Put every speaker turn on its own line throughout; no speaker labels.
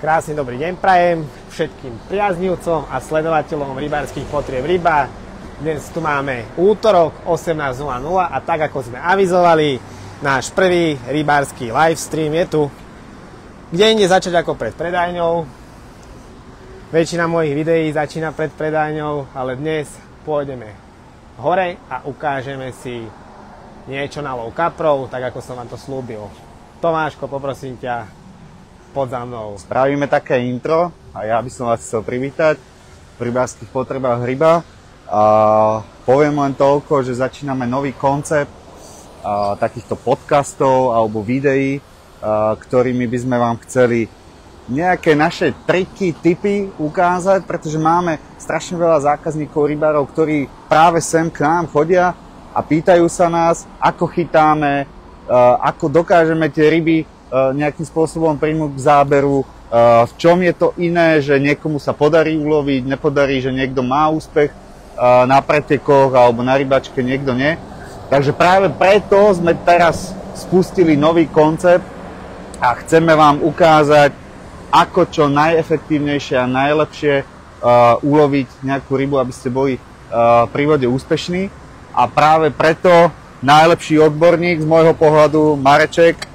Krásny dobrý deň prajem všetkým priaznivcom a sledovateľom rybárskych potrieb ryba. Dnes tu máme útorok 18:00 a tak ako sme avizovali, náš prvý rybársky livestream je tu. Kde inde začať ako pred predajňou. Väčšina mojich videí začína pred predajňou, ale dnes pôjdeme hore a ukážeme si niečo na lov kaprov, tak ako som vám to slúbil. Tomáško, poprosím ťa, poď za mnou.
Spravíme také intro a ja by som vás chcel privítať v rybárskych potrebách ryba. Poviem len toľko, že začíname nový koncept takýchto podcastov alebo videí, ktorými by sme vám chceli nejaké naše triky, tipy ukázať, pretože máme strašne veľa zákazníkov rybárov, ktorí práve sem k nám chodia a pýtajú sa nás, ako chytáme, ako dokážeme tie ryby nejakým spôsobom príjmuť k záberu, v čom je to iné, že niekomu sa podarí uloviť, nepodarí, že niekto má úspech na pretekoch alebo na rybačke, niekto nie. Takže práve preto sme teraz spustili nový koncept a chceme vám ukázať, ako čo najefektívnejšie a najlepšie uloviť nejakú rybu, aby ste boli pri vode úspešní. A práve preto najlepší odborník z môjho pohľadu, Mareček,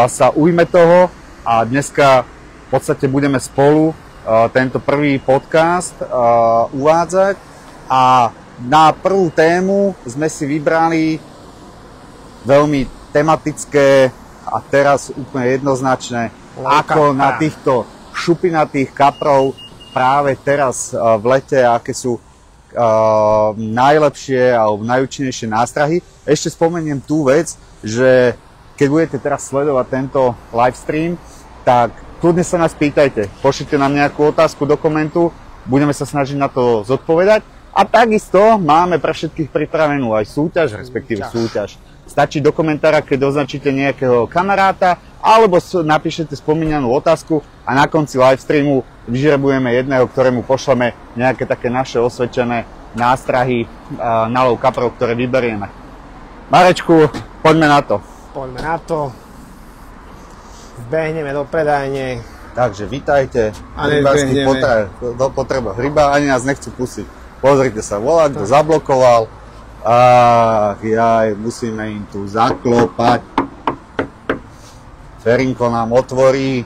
sa ujme toho a dneska v podstate budeme spolu tento prvý podcast uvádzať a na prvú tému sme si vybrali veľmi tematické a teraz úplne jednoznačné, ako na týchto šupinatých kaprov práve teraz v lete, aké sú najlepšie alebo najúčinnejšie nástrahy. Ešte spomeniem tú vec, že keď budete teraz sledovať tento livestream, tak kľudne sa nás pýtajte. Pošlite nám nejakú otázku do komentu, budeme sa snažiť na to zodpovedať. A takisto máme pre všetkých pripravenú aj súťaž, respektíve súťaž. Stačí do komentára, keď označíte nejakého kamaráta, alebo napíšete spomínanú otázku a na konci livestreamu vyžrebujeme jedného, ktorému pošleme nejaké také naše osvedčené nástrahy na lov kaprov, ktoré vyberieme. Marečku, poďme na to.
Poďme na to. Vbehneme do predajne.
Takže vítajte v rybárskych potrebách ryba, ani nás nechcú pustiť. Pozrite sa, volá, kto zablokoval. Musíme im tu zaklopať. Ferinko nám otvorí.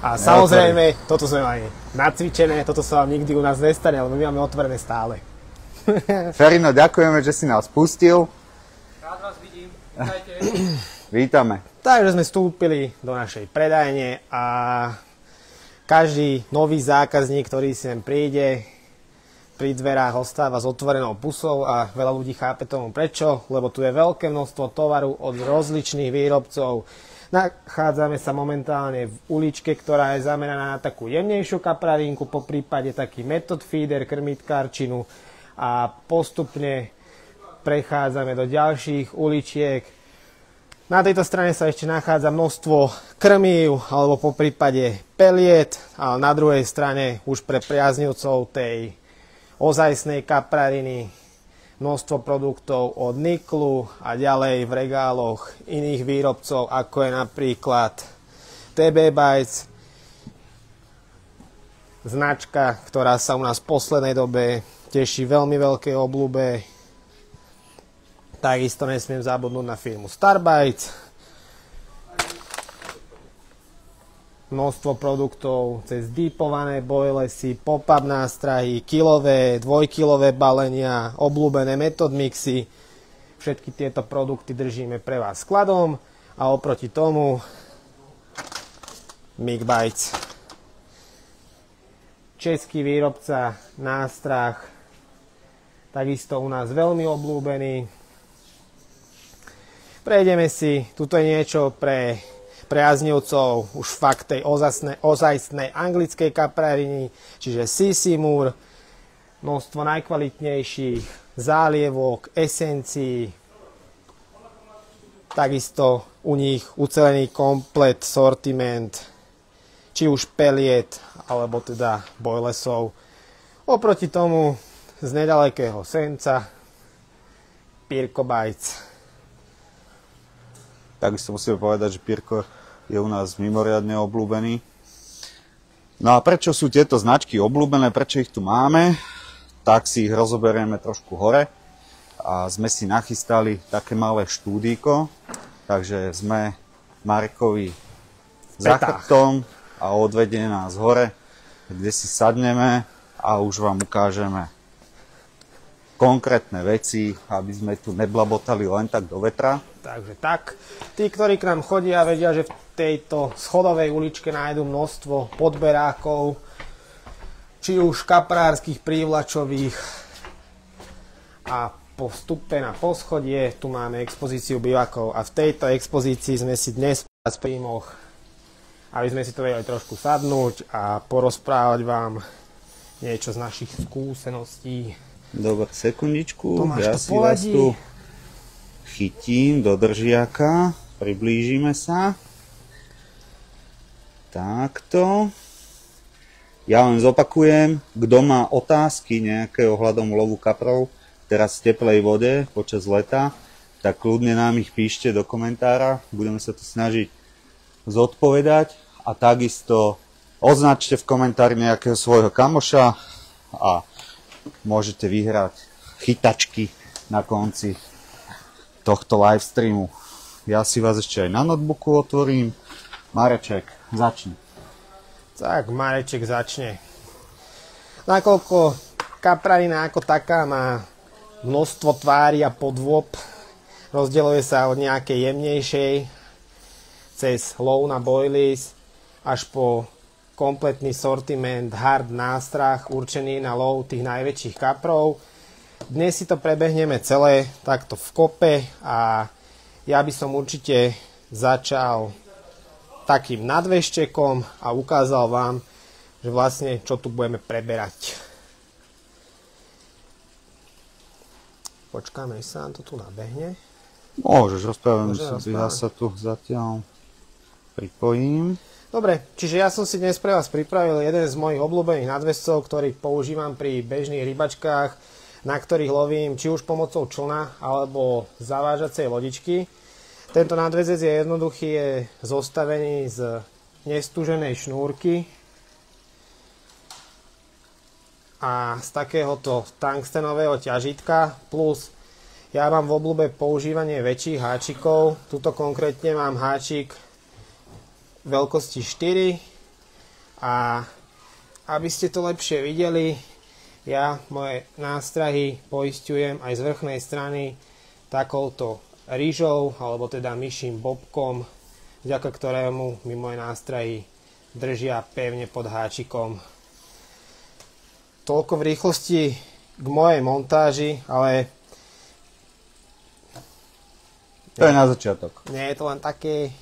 A samozrejme, toto sme mali nacvičené, toto sa vám nikdy u nás nestane, lebo my máme otvorené stále.
Ferino, ďakujeme, že si nás pustil.
Rád vás vidím. Vítajte.
Vítame.
Takže sme vstúpili do našej predajne a každý nový zákazník, ktorý sem príde, pri dverách ostáva s otvorenou pusou a veľa ľudí chápe tomu prečo, lebo tu je veľké množstvo tovaru od rozličných výrobcov. Nachádzame sa momentálne v uličke, ktorá je zameraná na takú jemnejšiu kaprarinku, po prípade taký method feeder, krmitkárčinu, a postupne prechádzame do ďalších uličiek. Na tejto strane sa ešte nachádza množstvo krmív alebo po prípade peliet, ale na druhej strane už pre priaznivcov tej ozajstnej kaprariny množstvo produktov od Niklu a ďalej v regáloch iných výrobcov, ako je napríklad TB Bites, značka, ktorá sa u nás v poslednej dobe teší veľmi veľkej obľúbe. Takisto nesmiem zabudnúť na firmu Starbites. Množstvo produktov cez deepované boilesy, pop-up nástrahy, kilové, dvojkilové balenia, obľúbené method mixy. Všetky tieto produkty držíme pre vás skladom a oproti tomu Mikbites. Český výrobca nástrah, takisto u nás veľmi obľúbený. Prejdeme si, tuto je niečo pre priaznivcov už fakt tej ozajstnej anglickej kaprariny, čiže CC Moore, množstvo najkvalitnejších zálievok, esencií, takisto u nich ucelený komplet sortiment, či už peliet, alebo teda boilesov. Oproti tomu z nedalekého Senca Pirko Bites.
Takisto musíme povedať, že Pirko je u nás mimoriadne obľúbený. No a prečo sú tieto značky obľúbené, prečo ich tu máme, tak si ich rozoberieme trošku hore. A sme si nachystali také malé štúdíko, takže sme Marekovi za chrbtom a odvedie nás hore, kde si sadneme a už vám ukážeme konkrétne veci, aby sme tu neblabotali len tak do vetra.
Takže tak, tí, ktorí k nám chodia, vedia, že v tejto schodovej uličke nájdu množstvo podberákov, či už kaprárskych, prívlačových, a po vstupe na poschodie tu máme expozíciu bivákov a v tejto expozícii sme si dnes v príjmoch, aby sme si to vedeli trošku sadnúť a porozprávať vám niečo z našich skúseností.
Dobre, sekundičku,
Tomáš
ja
to
si vás
poladí.
tu chytím do držiaka, priblížime sa. Takto. Ja len zopakujem, kto má otázky nejaké ohľadom lovu kaprov, teraz v teplej vode počas leta, tak kľudne nám ich píšte do komentára, budeme sa to snažiť zodpovedať a takisto označte v komentári nejakého svojho kamoša a môžete vyhrať chytačky na konci tohto livestreamu. Ja si vás ešte aj na notebooku otvorím. Mareček, začni.
Tak, Mareček začne. Nakoľko kaprarina ako taká má množstvo tvári a podôb, rozdeľuje sa od nejakej jemnejšej cez lov na boilies až po kompletný sortiment hard nástrah určený na lov tých najväčších kaprov. Dnes si to prebehneme celé takto v kope a ja by som určite začal takým nadveštekom a ukázal vám, že vlastne čo tu budeme preberať. Počkáme, sa nám to tu nabehne.
Môžeš, rozprávam,
Môžem
že ja sa tu zatiaľ pripojím.
Dobre, čiže ja som si dnes pre vás pripravil jeden z mojich obľúbených nadväzcov, ktorý používam pri bežných rybačkách, na ktorých lovím či už pomocou člna alebo zavážacej lodičky. Tento nadväzec je jednoduchý, je zostavený z nestúženej šnúrky a z takéhoto tungstenového ťažitka, plus ja mám v obľúbe používanie väčších háčikov. Tuto konkrétne mám háčik veľkosti 4 a aby ste to lepšie videli, ja moje nástrahy poisťujem aj z vrchnej strany takouto rýžou alebo teda myším bobkom, vďaka ktorému mi moje nástrahy držia pevne pod háčikom. Toľko v rýchlosti k mojej montáži, ale
To je na začiatok.
nie je to len také.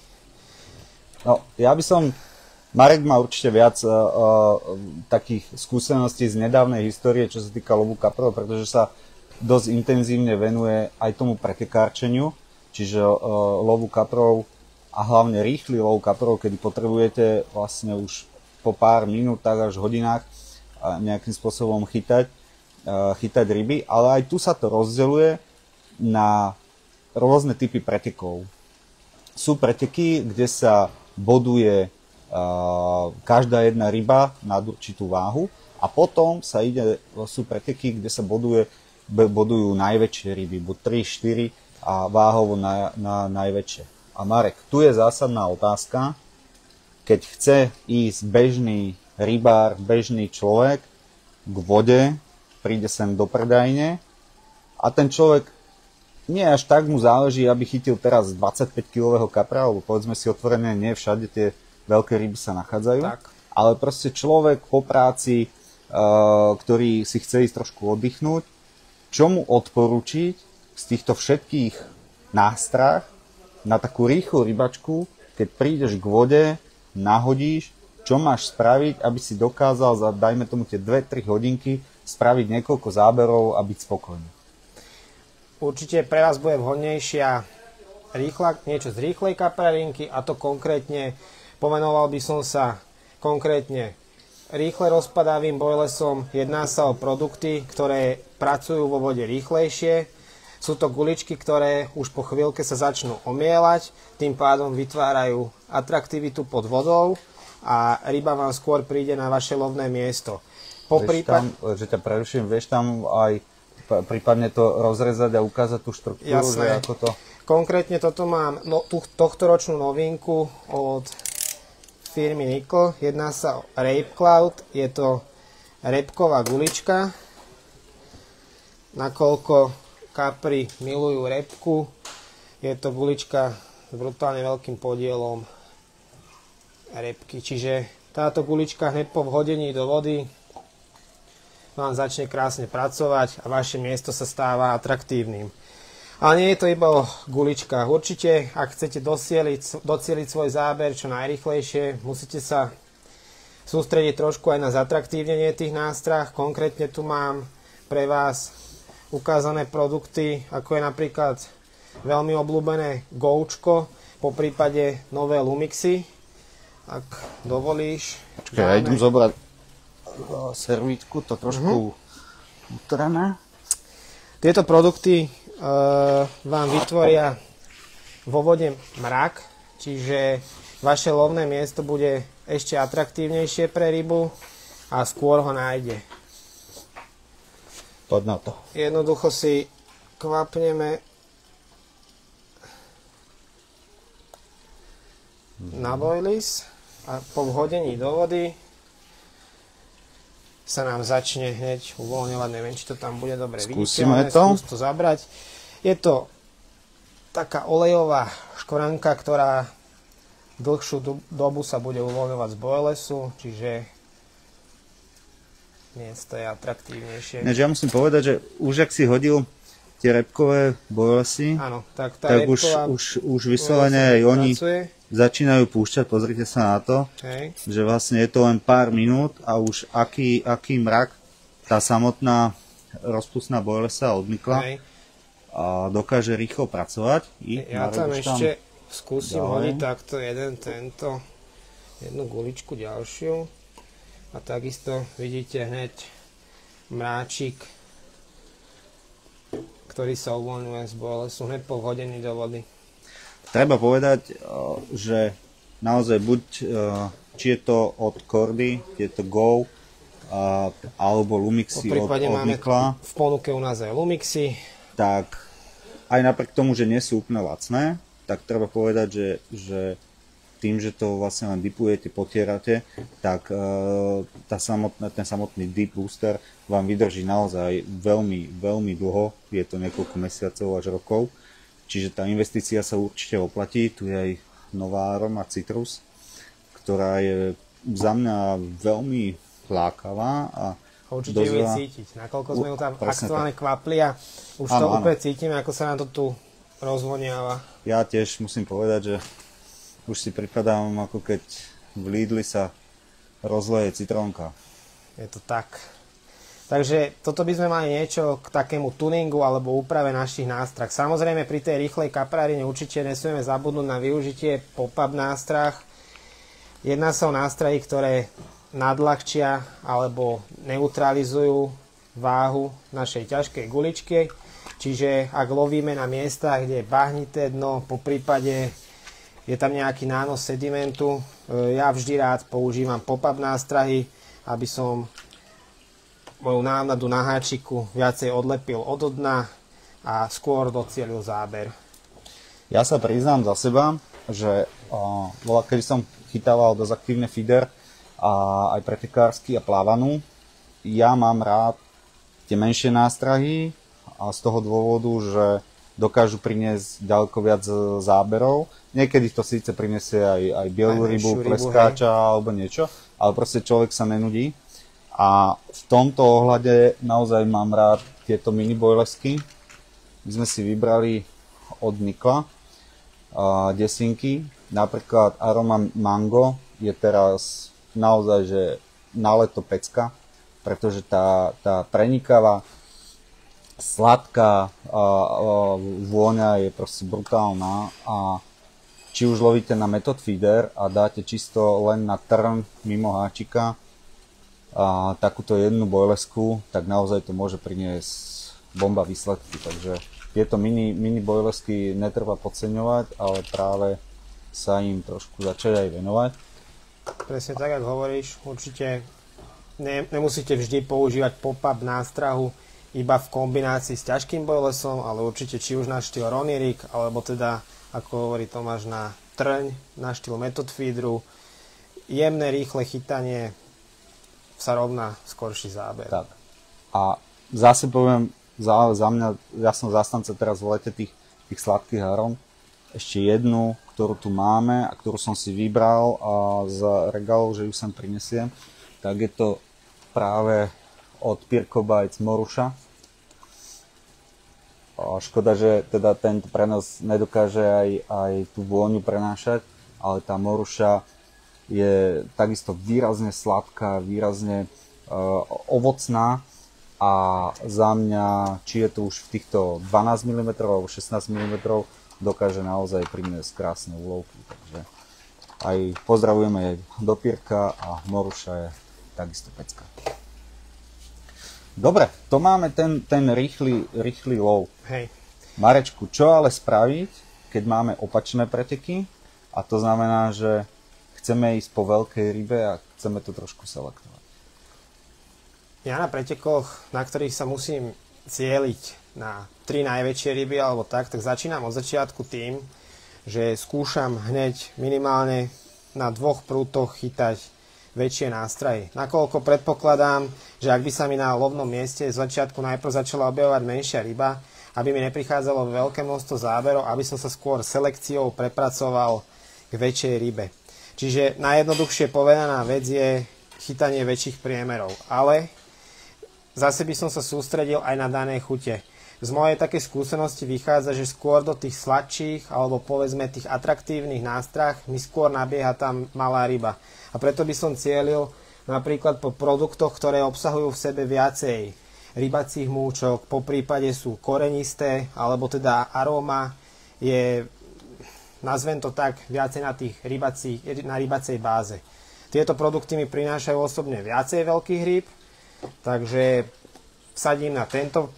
No, ja by som... Marek má určite viac takých skúseností z nedávnej histórie, čo sa týka lovu kaprov, pretože sa dosť intenzívne venuje aj tomu pretekárčeniu, čiže lovu kaprov a hlavne rýchly lov kaprov, kedy potrebujete vlastne už po pár minútach až hodinách nejakým spôsobom chytať ryby, ale aj tu sa to rozdeľuje na rôzne typy pretekov. Sú preteky, kde sa boduje každá jedna ryba nad určitú váhu a potom sú preteky, kde sa bodujú najväčšie ryby, buď 3, 4 a váhovo na najväčšie. A Marek, tu je zásadná otázka, keď chce ísť bežný rybár, bežný človek k vode, príde sem do predajne a ten človek nie až tak mu záleží, aby chytil teraz 25-kilového kapra, alebo povedzme si otvorené, nie všade tie veľké ryby sa nachádzajú,
Tak.
ale proste človek po práci, ktorý si chce ísť trošku oddychnúť, čo mu odporúčiť z týchto všetkých nástrah na takú rýchlu rybačku, keď prídeš k vode, nahodíš, čo máš spraviť, aby si dokázal za, dajme tomu tie 2-3 hodinky, spraviť niekoľko záberov a byť spokojný.
Určite pre vás bude vhodnejšia niečo z rýchlej kaprarinky, a to konkrétne pomenoval by som sa konkrétne rýchle rozpadavým boilesom. Jedná sa o produkty, ktoré pracujú vo vode rýchlejšie. Sú to guličky, ktoré už po chvíľke sa začnú omielať, tým pádom vytvárajú atraktivitu pod vodou a ryba vám skôr príde na vaše lovné miesto.
Že ťa preruším, vieš tam aj prípadne to rozrezať a ukázať tú štruktúru?
Jasné.
Že ako to...
Konkrétne toto mám tohtoročnú novinku od firmy Nikl. Jedná sa o Rape Cloud. Je to repková gulička. Nakoľko kapri milujú repku, je to gulička s brutálne veľkým podielom repky. Čiže táto gulička hneď po vhodení do vody vám začne krásne pracovať a vaše miesto sa stáva atraktívnym. Ale nie je to iba o guličkách. Určite, ak chcete docieliť svoj záber čo najrýchlejšie, musíte sa sústrediť trošku aj na zatraktívnenie tých nástrah. Konkrétne tu mám pre vás ukázané produkty, ako je napríklad veľmi obľúbené Goučko, po prípade nové Lumixy. Ak dovolíš.
Počkaj, ja idem zobrať servítku, to trošku utrané.
Tieto produkty vám vytvoria vo vode mrak, čiže vaše lovné miesto bude ešte atraktívnejšie pre rybu a skôr ho nájde.
Poď na to.
Jednoducho si kvapneme na boilies a po vhodení do vody sa nám začne hneď uvoľňovať. Neviem, či to tam bude dobre viditeľné. Skús to zabrať. Je to taká olejová škvrnka, ktorá dlhšiu dobu sa bude uvoľňovať z boilesu, čiže miesto je atraktívnejšie.
Ja musím povedať, že už ak si hodil tie repkové boilesy,
áno, tak
už vyslovene aj oni začínajú púšťať, pozrite sa na to, že vlastne je to len pár minút a už aký mrak tá samotná rozpustná boilesa odmykla a dokáže rýchlo pracovať.
Ja tam ešte skúsim hodiť takto jednu guličku ďalšiu. A takisto vidíte hneď mráčik, ktorý sa uvoľňuje z boilesu hneď po vhodení do vody.
Treba povedať, že naozaj buď či je to od Kordy, je to Go, alebo Lumixy od Nikla.
V ponuke u nás aj Lumixy.
Tak aj napriek tomu, že nie sú úplne lacné, tak treba povedať, že tým, že to vlastne len dipujete, potierate, tak ten samotný dip booster vám vydrží naozaj veľmi, veľmi dlho. Je to niekoľko mesiacov až rokov. Čiže tá investícia sa určite oplatí. Tu je aj nová aroma Citrus, ktorá je za mňa veľmi lákavá. A
určite ju je cítiť. Nakoľko sme ju tam aktuálne kvapli a už to úplne cítime, ako sa nám to tu rozvoniava. Ja
tiež musím povedať, že už si pripadám, ako keď v Lidli sa rozleje citrónka.
Je to tak. Takže toto by sme mali niečo k takému tuningu alebo úprave našich nástrah. Samozrejme pri tej rýchlej kaprárine určite nesmieme zabudnúť na využitie pop-up nástrah. Jedná sa o nástrahy, ktoré nadľahčia alebo neutralizujú váhu našej ťažkej guličky. Čiže ak lovíme na miestach, kde je bahnité dno, po prípade je tam nejaký nános sedimentu, ja vždy rád používam pop-up nástrahy, aby som moju návnadu na háčiku viacej odlepil od dna a skôr docielil záber.
Ja sa priznám za seba, že keď som chytával dosť aktívne feeder a aj pretekársky a plávanú, ja mám rád tie menšie nástrahy a z toho dôvodu, že dokážu priniesť ďaleko viac záberov. Niekedy to síce prinesie aj bielú rybu, pleskáča alebo niečo, ale proste človek sa nenudí. A v tomto ohľade naozaj mám rád tieto mini boilesky. My sme si vybrali od Nikla desinky. Napríklad Aroma Mango je teraz naozaj že na leto pecka, pretože tá prenikavá sladká vôňa je proste brutálna a či už lovíte na method feeder a dáte čisto len na trn mimo háčika a takúto jednu boilesku, tak naozaj to môže priniesť bomba výsledky, takže tieto mini boilersky netreba podceňovať, ale práve sa im trošku začať aj venovať.
Presne tak, ako hovoríš, určite nemusíte vždy používať pop-up nástrahu iba v kombinácii s ťažkým boilesom, ale určite či už na štýl Ronnie Rig, alebo teda, ako hovorí Tomáš, na trň, na štýl method feederu. Jemné, rýchle chytanie sa rovná skorší záber.
Tak. A zase poviem, za mňa, ja som zastanca teraz v lete tých sladkých arom. Ešte jednu, ktorú tu máme a ktorú som si vybral z regálov, že ju sem prinesiem, tak je to práve od Pirko Bites Moruša. Škoda, že teda tento prenos nedokáže aj tú vôňu prenášať, ale tá Moruša je takisto výrazne sladká, výrazne ovocná a za mňa, či je to už v týchto 12 mm alebo 16 mm, dokáže naozaj priniesť krásne úlovky. Takže aj pozdravujeme aj do Pirka a Moruša je takisto pecka. Dobre, to máme ten rýchly lov.
Hej.
Marečku, čo ale spraviť, keď máme opačné preteky? A to znamená, že chceme ísť po veľkej rybe a chceme to trošku selektovať.
Ja na pretekoch, na ktorých sa musím cieliť na 3 najväčšie ryby alebo tak začínam od začiatku tým, že skúšam hneď minimálne na 2 prútoch chytať väčšie nástrahy. Nakoľko predpokladám, že ak by sa mi na lovnom mieste z začiatku najprv začala objavovať menšia ryba, aby mi neprichádzalo veľké množstvo záberov, aby som sa skôr selekciou prepracoval k väčšej rybe. Čiže najjednoduchšie povedaná vec je chytanie väčších priemerov. Ale zase by som sa sústredil aj na dané chute. Z mojej takej skúsenosti vychádza, že skôr do tých sladších alebo povedzme tých atraktívnych nástrah mi skôr nabieha tam malá ryba. A preto by som cielil napríklad po produktoch, ktoré obsahujú v sebe viacej rybacích múčok, po prípade sú korenisté, alebo teda aróma je, nazvem to tak, viacej na rybacej báze. Tieto produkty mi prinášajú osobne viacej veľkých rýb, takže vsadím na tento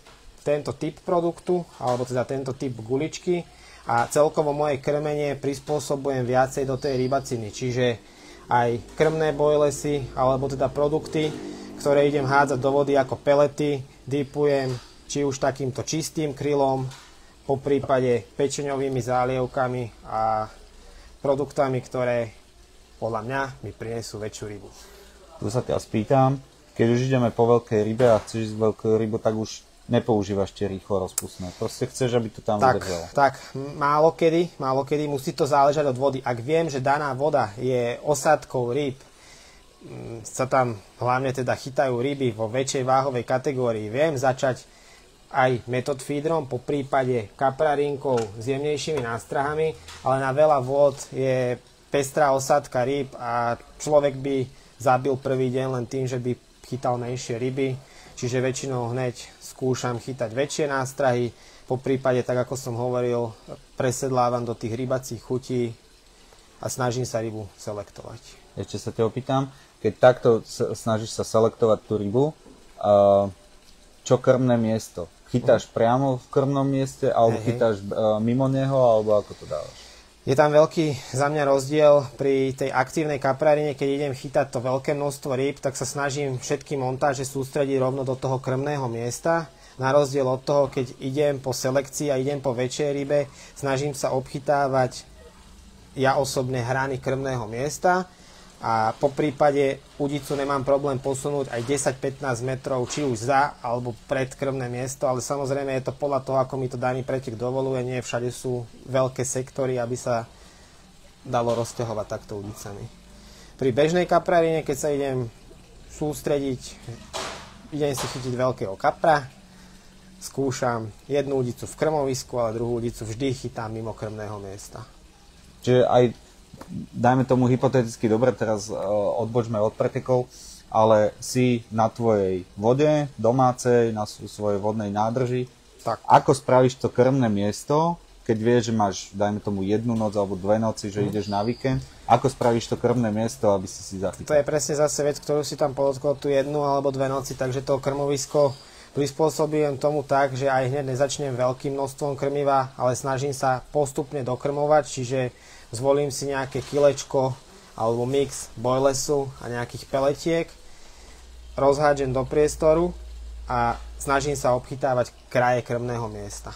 typ produktu, alebo teda tento typ guličky a celkovo moje krmenie prispôsobujem viacej do tej rybaciny, čiže aj krmné boilesy, alebo teda produkty, ktoré idem hádzať do vody ako pelety, dipujem či už takýmto čistým krylom, po prípade pečeňovými zálievkami a produktami, ktoré podľa mňa mi prinesú väčšiu rybu.
Tu sa ťa spýtam, keď už ideme po veľkej rybe a chceš ísť veľkú rybu, tak už nepoužívaš tie rýchlo rozpustné. Proste chceš, aby to tam udržalo.
Tak, málo kedy musí to záležať od vody. Ak viem, že daná voda je osádkou rýb, sa tam hlavne teda chytajú ryby vo väčšej váhovej kategórii, viem začať aj method feederom, po prípade kaprarinkou s jemnejšími nástrahami, ale na veľa vôd je pestrá osádka rýb a človek by zabil prvý deň len tým, že by chytal menšie ryby, čiže väčšinou hneď skúšam chytať väčšie nástrahy, po prípade, tak ako som hovoril, presedlávam do tých rybacích chutí a snažím sa rybu selektovať.
Ešte sa ťa opýtam, keď takto snažíš sa selektovať tú rybu, čo krmné miesto? Chytáš priamo v krmnom mieste, alebo chytáš mimo neho, alebo ako to dávaš?
Je tam veľký za mňa rozdiel pri tej aktívnej kaprarine, keď idem chytať to veľké množstvo rýb, tak sa snažím všetky montáže sústrediť rovno do toho krmného miesta. Na rozdiel od toho, keď idem po selekcii a idem po väčšej rybe, snažím sa obchytávať ja osobne hrany krmného miesta a po prípade udicu nemám problém posunúť aj 10-15 metrov, či už za alebo pred krmné miesto, ale samozrejme je to podľa toho, ako mi to daný pretek dovoluje, nie všade sú veľké sektory, aby sa dalo rozťahovať takto udicami. Pri bežnej kaprarine, keď sa idem sústrediť, idem si chytiť veľkého kapra, skúšam jednu udicu v krmovisku, ale druhú udicu vždy chytám mimo krmného miesta.
Čiže aj, dajme tomu hypoteticky, dobre, teraz odbočme od pretekov, ale si na tvojej vode, domácej, na svojej vodnej nádrži.
Tak.
Ako spravíš to krmné miesto, keď vieš, že máš, dajme tomu, 1 noc alebo 2 noci, že ideš na víkend? Ako spravíš to krmné miesto, aby si zachytil?
To je presne zase vec, ktorú si tam podotkol tú 1 alebo 2 noci, takže to krmovisko prispôsobujem tomu tak, že aj hneď nezačnem veľkým množstvom krmiva, ale snažím sa postupne dokrmovať, čiže zvolím si nejaké kilečko alebo mix boilesu a nejakých peletiek, rozhádžem do priestoru a snažím sa obchytávať kraje krmného miesta.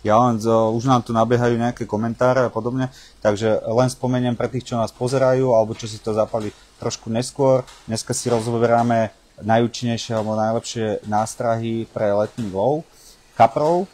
Ja len, už nám tu nabiehajú nejaké komentáre a podobne, takže len spomeniem pre tých, čo nás pozerajú, alebo čo si to zapali trošku neskôr. Dneska si rozoberáme najúčinnejšie alebo najlepšie nástrahy pre letný lov kaprov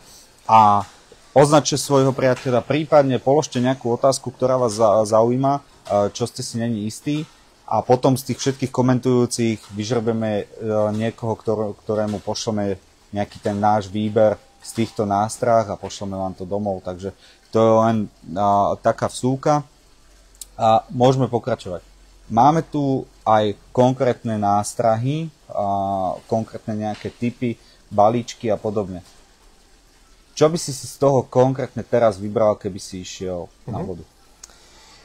a označte svojho priateľa, prípadne položte nejakú otázku, ktorá vás zaujíma, čo ste si není istí a potom z tých všetkých komentujúcich vyžrebeme niekoho, ktorému pošleme nejaký ten náš výber z týchto nástrah a pošleme vám to domov, takže to je len taká vsúka a môžeme pokračovať. Máme tu aj konkrétne nástrahy, konkrétne nejaké typy, balíčky a podobne. Čo by si z toho konkrétne teraz vybral, keby si išiel na vodu?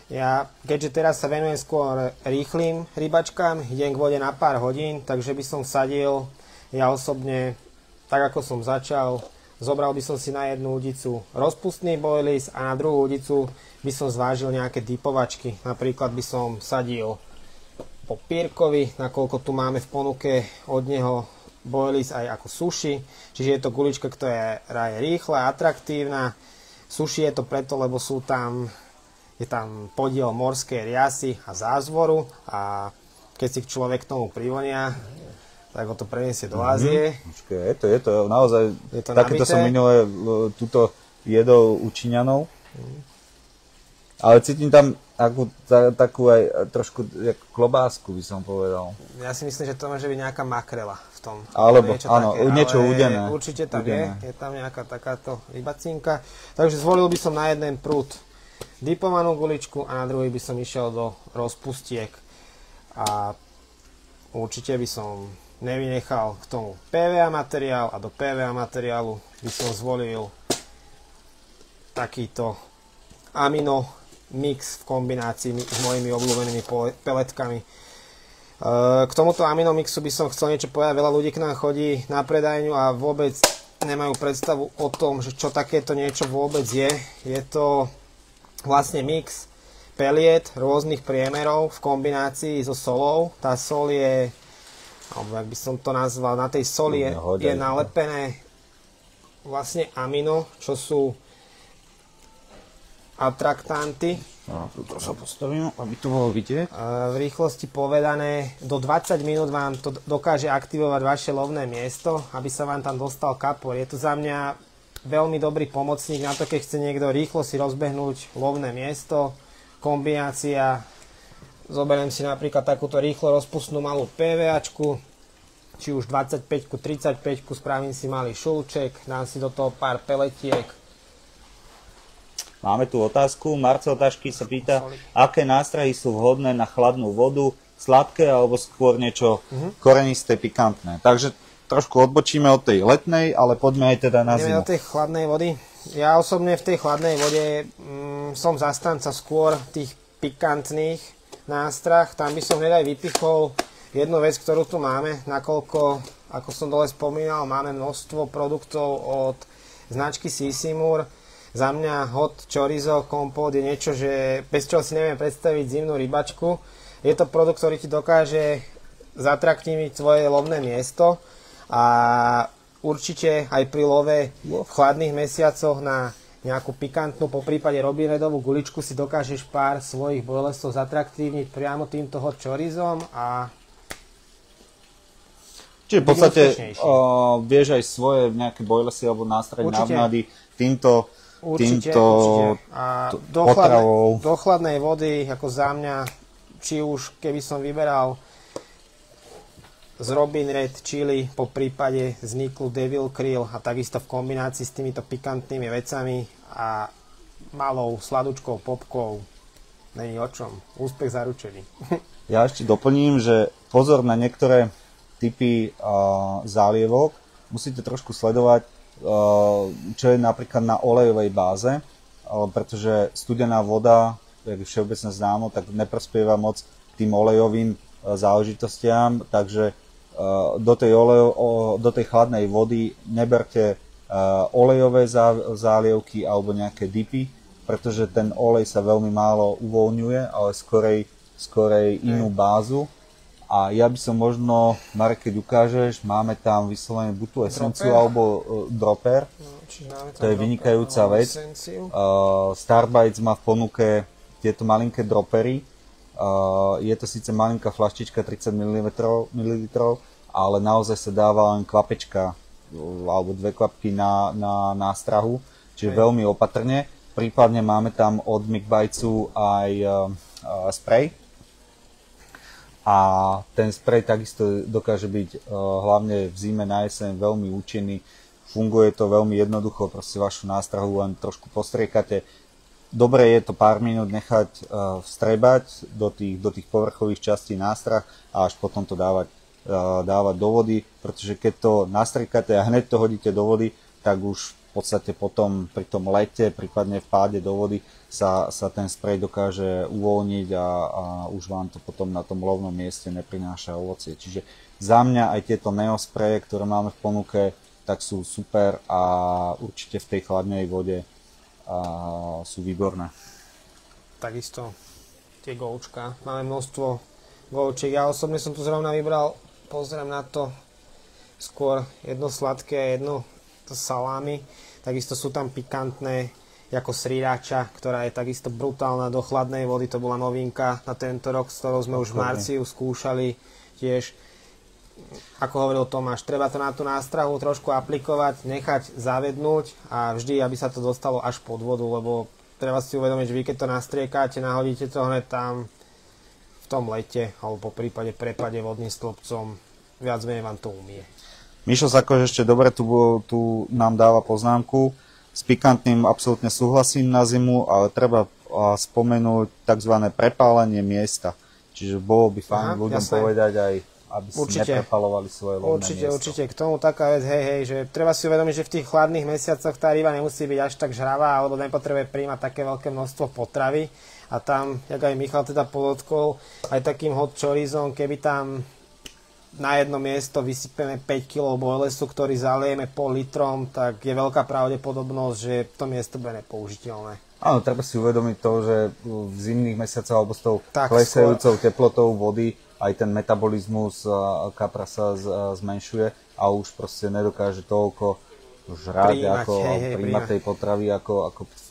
Ja, keďže teraz sa venujem skôr rýchlým rybačkám, idem k vode na pár hodín, takže by som sadil, ja osobne, tak ako som začal, zobral by som si na jednu udicu rozpustný boilies a na druhú udicu by som zvážil nejaké dipovačky. Napríklad by som sadil po Pirkovi, nakoľko tu máme v ponuke od neho boilies aj ako sushi. Čiže je to gulička, ktorá je rýchla, atraktívna. Sushi je to preto, lebo je tam podiel morskej riasy a zázvoru a keď si človek k tomu privonia, tak ho to preniesie do Ázie.
Je to naozaj, takéto som minulé túto jedol u Číňanov. Ale cítim tam takú aj trošku klobásku, by som povedal.
Ja si myslím, že to môže byť nejaká makrela v tom.
Alebo, áno, niečo udené.
Určite tam je tam nejaká takáto rybacinka. Takže zvolil by som na jeden prúd dipovanú guličku a na druhý by som išiel do rozpustiek. A určite by som nevynechal k tomu PVA materiál a do PVA materiálu by som zvolil takýto amino mix v kombinácii s mojimi obľúbenými peletkami. K tomuto amino mixu by som chcel niečo povedať. Veľa ľudí k nám chodí na predajňu a vôbec nemajú predstavu o tom, že čo takéto niečo vôbec je. Je to vlastne mix peliet rôznych priemerov v kombinácii so solou. Tá sol je, alebo jak by som to nazval, na tej soli je nalepené vlastne amino, čo sú atraktanty.
Tuto sa postavím, aby to bolo vidieť.
V rýchlosti povedané, do 20 minút vám to dokáže aktivovať vaše lovné miesto, aby sa vám tam dostal kapor. Je to za mňa veľmi dobrý pomocník na to, keď chce niekto rýchlo si rozbehnúť lovné miesto. Kombinácia, zoberiem si napríklad takúto rýchlo rozpustnú malú PVAčku, či už 25-ku, 35-ku, spravím si malý šulček, dám si do toho pár peletiek.
Máme tu otázku. Marcel Tašky sa pýta, aké nástrahy sú vhodné na chladnú vodu, sladké alebo skôr niečo korenisté, pikantné. Takže trošku odbočíme od tej letnej, ale poďme aj teda na zimu.
Ideme do tej chladnej vody. Ja osobne v tej chladnej vode som zastanca skôr tých pikantných nástrah. Tam by som hneď aj vypichol jednu vec, ktorú tu máme, nakoľko, ako som dole spomínal, máme množstvo produktov od značky Sissimur. Za mňa hot chorizo kompót je niečo, že bez čoho si neviem predstaviť zimnú rybačku. Je to produkt, ktorý ti dokáže zatraktívniť svoje lovné miesto a určite aj pri love v chladných mesiacoch na nejakú pikantnú, po prípade robinredovú guličku si dokážeš pár svojich boilesov zatraktívniť priamo týmto hot chorizom a
čiže v podstate vieš aj svoje nejaké boilesy alebo nástroj navnady týmto
A
potravou.
Do chladnej vody, ako za mňa, či už keby som vyberal z Robin Red Chili, po prípade vzniklu Devil Krill a takisto v kombinácii s týmito pikantnými vecami a malou sladučkou popkou, není o čom. Úspech zaručený.
Ja ešte doplním, že pozor na niektoré typy zálievok. Musíte trošku sledovať, čo je napríklad na olejovej báze, pretože studená voda, jak je všeobecne známo, tak neprospieva moc tým olejovým záležitostiam, takže do tej chladnej vody neberte olejové zálievky alebo nejaké dipy, pretože ten olej sa veľmi málo uvoľňuje, ale skorej inú bázu. A ja by som možno, Marek, keď ukážeš, máme tam vyslovene buď tú esenciu alebo dropper. To je vynikajúca vec. Starbites má v ponuke tieto malinké droppery. Je to síce malinká flaštička 30 ml, ale naozaj sa dáva len kvapečka alebo 2 kvapky na nástrahu, čiže veľmi opatrne. Prípadne máme tam od Mikebitsu aj spray. A ten sprej takisto dokáže byť hlavne v zime na jeseň veľmi účinný. Funguje to veľmi jednoducho, proste vašu nástrahu len trošku postriekate. Dobre je to pár minút nechať vstrebať do tých povrchových častí nástrah a až potom to dávať do vody, pretože keď to nastriekate a hneď to hodíte do vody, tak už v podstate potom pri tom lete, prípadne v páde do vody sa ten sprej dokáže uvoľniť a už vám to potom na tom lovnom mieste neprináša ovocie. Čiže za mňa aj tieto neospreje, ktoré máme v ponuke, tak sú super a určite v tej chladnej vode sú výborné.
Takisto tie golčka. Máme množstvo golčiek. Ja osobne som tu zrovna vybral, pozriem na to, skôr jedno sladké a jedno to salámy. Takisto sú tam pikantné, ako sriracha, ktorá je takisto brutálna do chladnej vody. To bola novinka na tento rok, s ktorou sme už v marci skúšali tiež. Ako hovoril Tomáš, treba to na tú nástrahu trošku aplikovať, nechať zavednúť a vždy, aby sa to dostalo až pod vodu, lebo treba si uvedomiť, že vy keď to nastriekáte, nahodíte to hneď tam v tom lete, alebo po prípade prepade vodným stĺpcom, viac menej vám to umie.
Mišo Sakoš ešte dobre tu nám dáva poznámku. S pikantným absolútne súhlasím na zimu, ale treba spomenúť tzv. Prepálenie miesta. Čiže bolo by fajn ľuďom povedať aj, aby si neprepalovali svoje lovné miesto.
Určite. K tomu taká vec, že treba si uvedomiť, že v tých chladných mesiacoch tá ryba nemusí byť až tak žravá, alebo nepotrebuje príjmať také veľké množstvo potravy. A tam, jak aj Michal teda podotkol, aj takým hot chorizom, keby tam na jedno miesto vysypeme 5 kg bojlesu, ktorý zaliejeme pol litrom, tak je veľká pravdepodobnosť, že to miesto bude nepoužiteľné.
Áno, treba si uvedomiť to, že v zimných mesiacoch alebo s tou klesajúcou teplotou vody aj ten metabolizmus kapra sa zmenšuje a už proste nedokáže toľko žrať, príjmať tej potravy ako v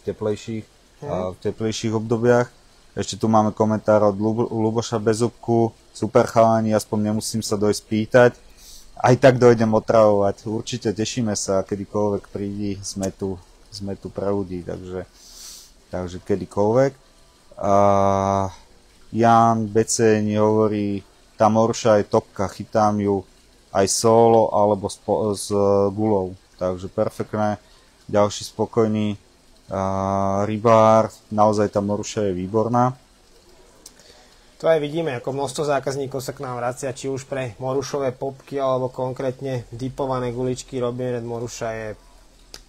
teplejších obdobiach. Ešte tu máme komentár od Luboša Bezúbku. Super chalani, aspoň nemusím sa dojsť pýtať. Aj tak dojdem otravovať. Určite tešíme sa, kedykoľvek prídi, sme tu pre ľudí, takže kedykoľvek. Jan Beceni hovorí, tá morša je topka, chytám ju aj solo alebo s gulou. Takže perfektné. Ďalší spokojný rybár, naozaj tá moruša je výborná.
To aj vidíme, ako množstvo zákazníkov sa k nám vracia, či už pre morušové popky, alebo konkrétne dipované guličky. Robíme moruša je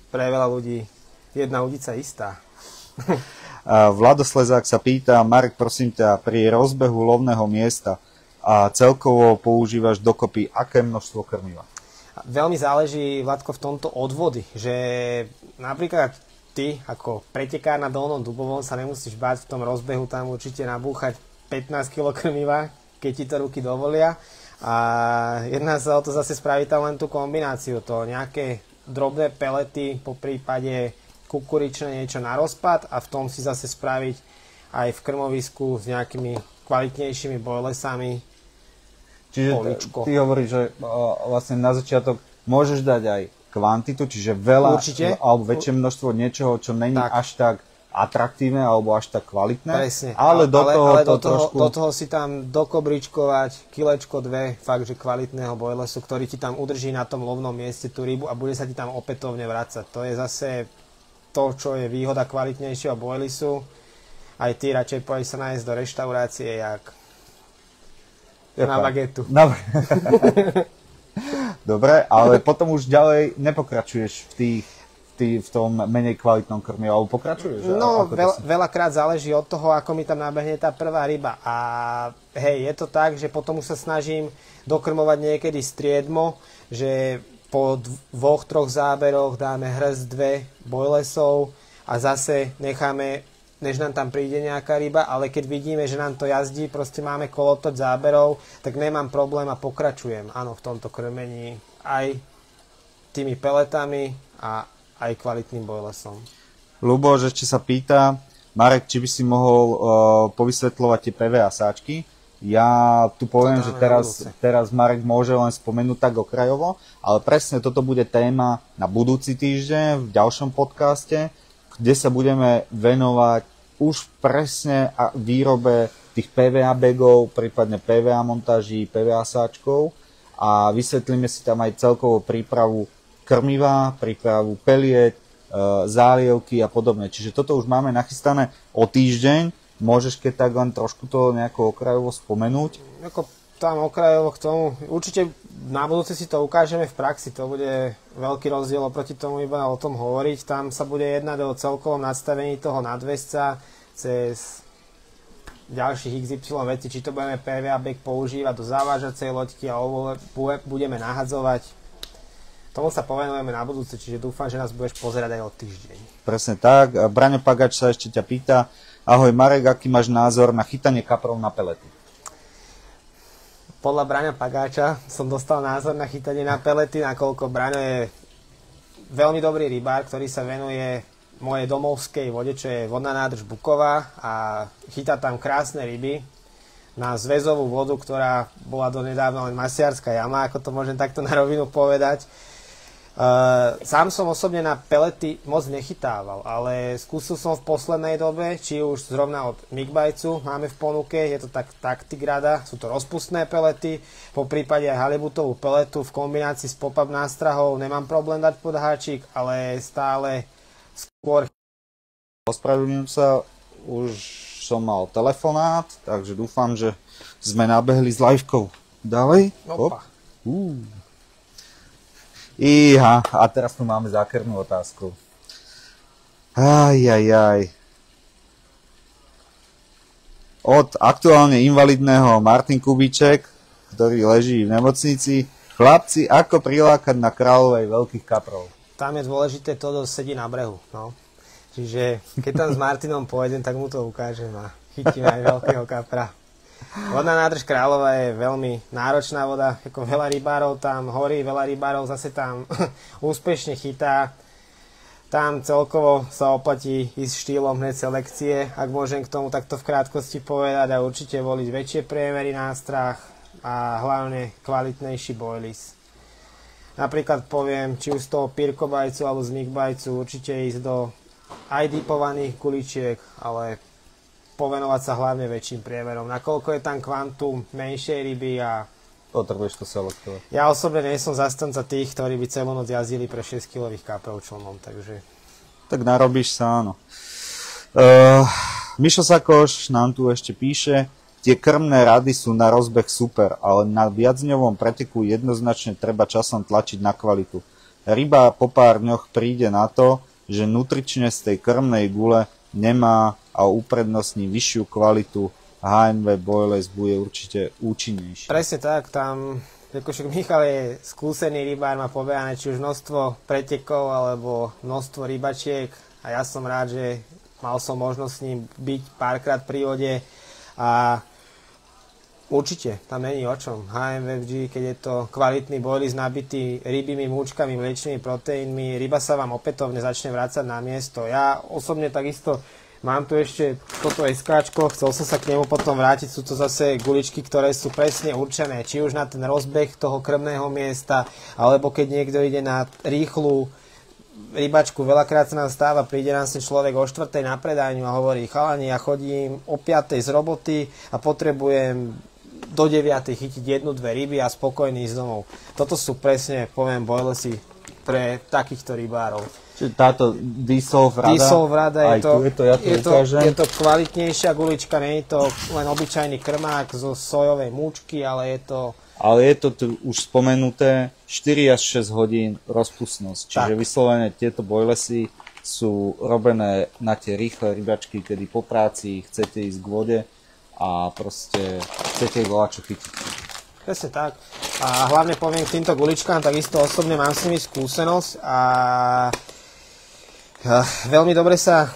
pre veľa ľudí jedna udica istá.
Vlado Slezák sa pýta, Marek, prosím ťa, pri rozbehu lovného miesta a celkovo používaš dokopy aké množstvo krmiva?
Veľmi záleží, Vladko, v tomto od vody, že napríklad ty ako pretekár na Dolnom Dubovom sa nemusíš báť v tom rozbehu tam určite nabúchať 15 kg krmiva, keď ti to ruky dovolia. A jedná sa o to zase spraviť tam len tú kombináciu, to nejaké drobné pelety, po prípade kukuričné niečo na rozpad a v tom si zase spraviť aj v krmovisku s nejakými kvalitnejšími bojlesami.
Čiže ty hovoríš, že vlastne na začiatok môžeš dať aj kvantitu, čiže veľa alebo väčšie množstvo niečoho, čo není až tak atraktívne alebo až tak kvalitné.
Presne.
Ale do
toho si tam dokobričkovať kilečko, dve, fakt, že kvalitného bojlesu, ktorý ti tam udrží na tom lovnom mieste tú rybu a bude sa ti tam opätovne vracať. To je zase to, čo je výhoda kvalitnejšieho bojlisu. Aj ty radšej pôjdeš sa nájsť do reštaurácie, jak na bagetu.
Dobre, ale potom už ďalej nepokračuješ v tých v tom menej kvalitnom krmive, alebo pokračuješ?
No, veľakrát záleží od toho, ako mi tam nabehne tá prvá ryba. A hej, je to tak, že potom už sa snažím dokrmovať niekedy striedmo, že po 2-3 záberoch dáme hrst 2 bojlesov a zase necháme, než nám tam príde nejaká ryba, ale keď vidíme, že nám to jazdí, proste máme kolotoč záberov, tak nemám problém a pokračujem, áno, v tomto krmení aj tými peletami a aj kvalitným bojlesom.
Ľuboš ešte sa pýta, Marek, či by si mohol povysvetľovať tie PVA sáčky. Ja tu poviem, že teraz Marek môže len spomenúť tak okrajovo, ale presne toto bude téma na budúci týždeň v ďalšom podcaste, kde sa budeme venovať už presne výrobe tých PVA bagov, prípadne PVA montáží, PVA sáčkov a vysvetlíme si tam aj celkovú prípravu krmiva, prípravu peliet, zálievky a podobne. Čiže toto už máme nachystané o týždeň. Môžeš keď tak len trošku to nejako okrajovo spomenúť?
Ako tam okrajovo k tomu, určite na budúce si to ukážeme v praxi, to bude veľký rozdiel oproti tomu iba o tom hovoriť. Tam sa bude jednať o celkovom nastavení toho nadväzca cez ďalších XY vecí, či to budeme PVA bag používať do zavážacej loďky a budeme nahadzovať. Tomu sa povenujeme na budúce, čiže dúfam, že nás budeš pozerať aj o týždeň. Presne
tak. Braňo Pagač sa ešte ťa pýta. Ahoj Marek, aký máš názor na chytanie kaprov na pelety?
Podľa Braňa Pagáča som dostal názor na chytanie na pelety, nakoľko Braňo je veľmi dobrý rybár, ktorý sa venuje mojej domovskej vode, čo je vodná nádrž Buková a chytá tam krásne ryby na zväzovú vodu, ktorá bola donedávna len masiarska jama, ako to môžem takto na rovinu povedať. Sám som osobne na pelety moc nechytával, ale skúsil som v poslednej dobe, či už zrovna od Migbajcu máme v ponuke, je to taktigrada, sú to rozpustné pelety, po prípade aj halibutovú peletu v kombinácii s pop-up nástrahou nemám problém dať pod háčik, ale stále skôr...
Ospravedlňujem sa, už som mal telefonát, takže dúfam, že sme nabehli s livekou. Ďalej?
Opa.
Iha, a teraz tu máme zákernú otázku. Od aktuálne invalidného Martin Kubíček, ktorý leží v nemocnici. Chlapci, ako prilákať na Kráľovej veľkých kaprov?
Tam je dôležité to, kto sedí na brehu. No. Čiže keď tam s Martinom pôjdem, tak mu to ukážem a chytím aj veľkého kapra. Vodná nádrž Kráľova je veľmi náročná voda, ako veľa rybárov tam horí, veľa rybárov zase tam úspešne chytá. Tam celkovo sa oplatí ísť štýlom hneď selekcie, ak môžem k tomu takto v krátkosti povedať, a určite voliť väčšie priemery nástrah a hlavne kvalitnejší boilies. Napríklad poviem, či už z toho pirkobajcu alebo z migbajcu, určite ísť do aj dipovaných kuličiek, ale povenovať sa hlavne väčším priemerom. Nakoľko je tam kvantum menšej ryby a...
Potrebuješ to selektovať.
Ja osobne nie som zastanca tých, ktorí by celú noc jazdili pre 6-kilových kaprov člnom, takže...
Tak narobíš sa, áno. Mišo Sakoš nám tu ešte píše, tie krmné rady sú na rozbeh super, ale na viacdňovom preteku jednoznačne treba časom tlačiť na kvalitu. Ryba po pár dňoch príde na to, že nutrične z tej krmnej gule nemá a uprednostní vyššiu kvalitu, HMV Boilers bude určite účinnejší.
Presne tak, tam akože Michal je skúsený rybár, má povedané či už množstvo pretekov alebo množstvo rybačiek a ja som rád, že mal som možnosť s ním byť párkrát pri vode a určite tam není o čom. HMVG, keď je to kvalitný boilies nabitý rybými múčkami, mliečnými proteínmi, ryba sa vám opätovne začne vrácať na miesto. Ja osobne takisto mám tu ešte toto SKčko, chcel som sa k nemu potom vrátiť, sú to zase guličky, ktoré sú presne určené, či už na ten rozbeh toho krmného miesta, alebo keď niekto ide na rýchlu rybačku, veľakrát sa nám stáva, príde nám sem človek o 4:00 na predajňu a hovorí, chalani, ja chodím o 5:00 z roboty a potrebujem do 9:00 chytiť 1-2 ryby a spokojný ísť domov. Toto sú presne, poviem, boilesy pre takýchto rybárov.
Čiže táto Dissolve
rada
je
to kvalitnejšia gulička, nie je to len obyčajný krmák zo sojovej múčky, ale je to
ale je to tu už spomenuté 4 až 6 hodín rozpustnosť. Čiže vyslovene tieto bojlesy sú robené na tie rýchle rybačky, kedy po práci chcete ísť k vode a proste chcete ich voľačo chytiť.
Presne tak. A hlavne poviem k týmto guličkám, takisto osobne mám s nimi skúsenosť a veľmi dobre sa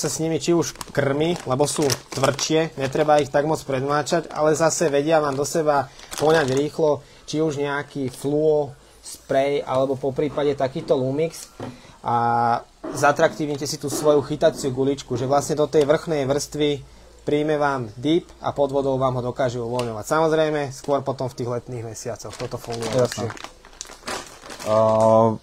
s nimi či už krmi, lebo sú tvrdšie, netreba ich tak moc predmáčať, ale zase vedia vám do seba poňať rýchlo, či už nejaký fluo, sprej, alebo po prípade takýto Lumix a zatraktívnite si tú svoju chytaciu guličku, že vlastne do tej vrchnej vrstvy príjme vám dip a pod vodou vám ho dokáže uvoľňovať. Samozrejme, skôr potom v tých letných mesiacoch toto funguje lepšie.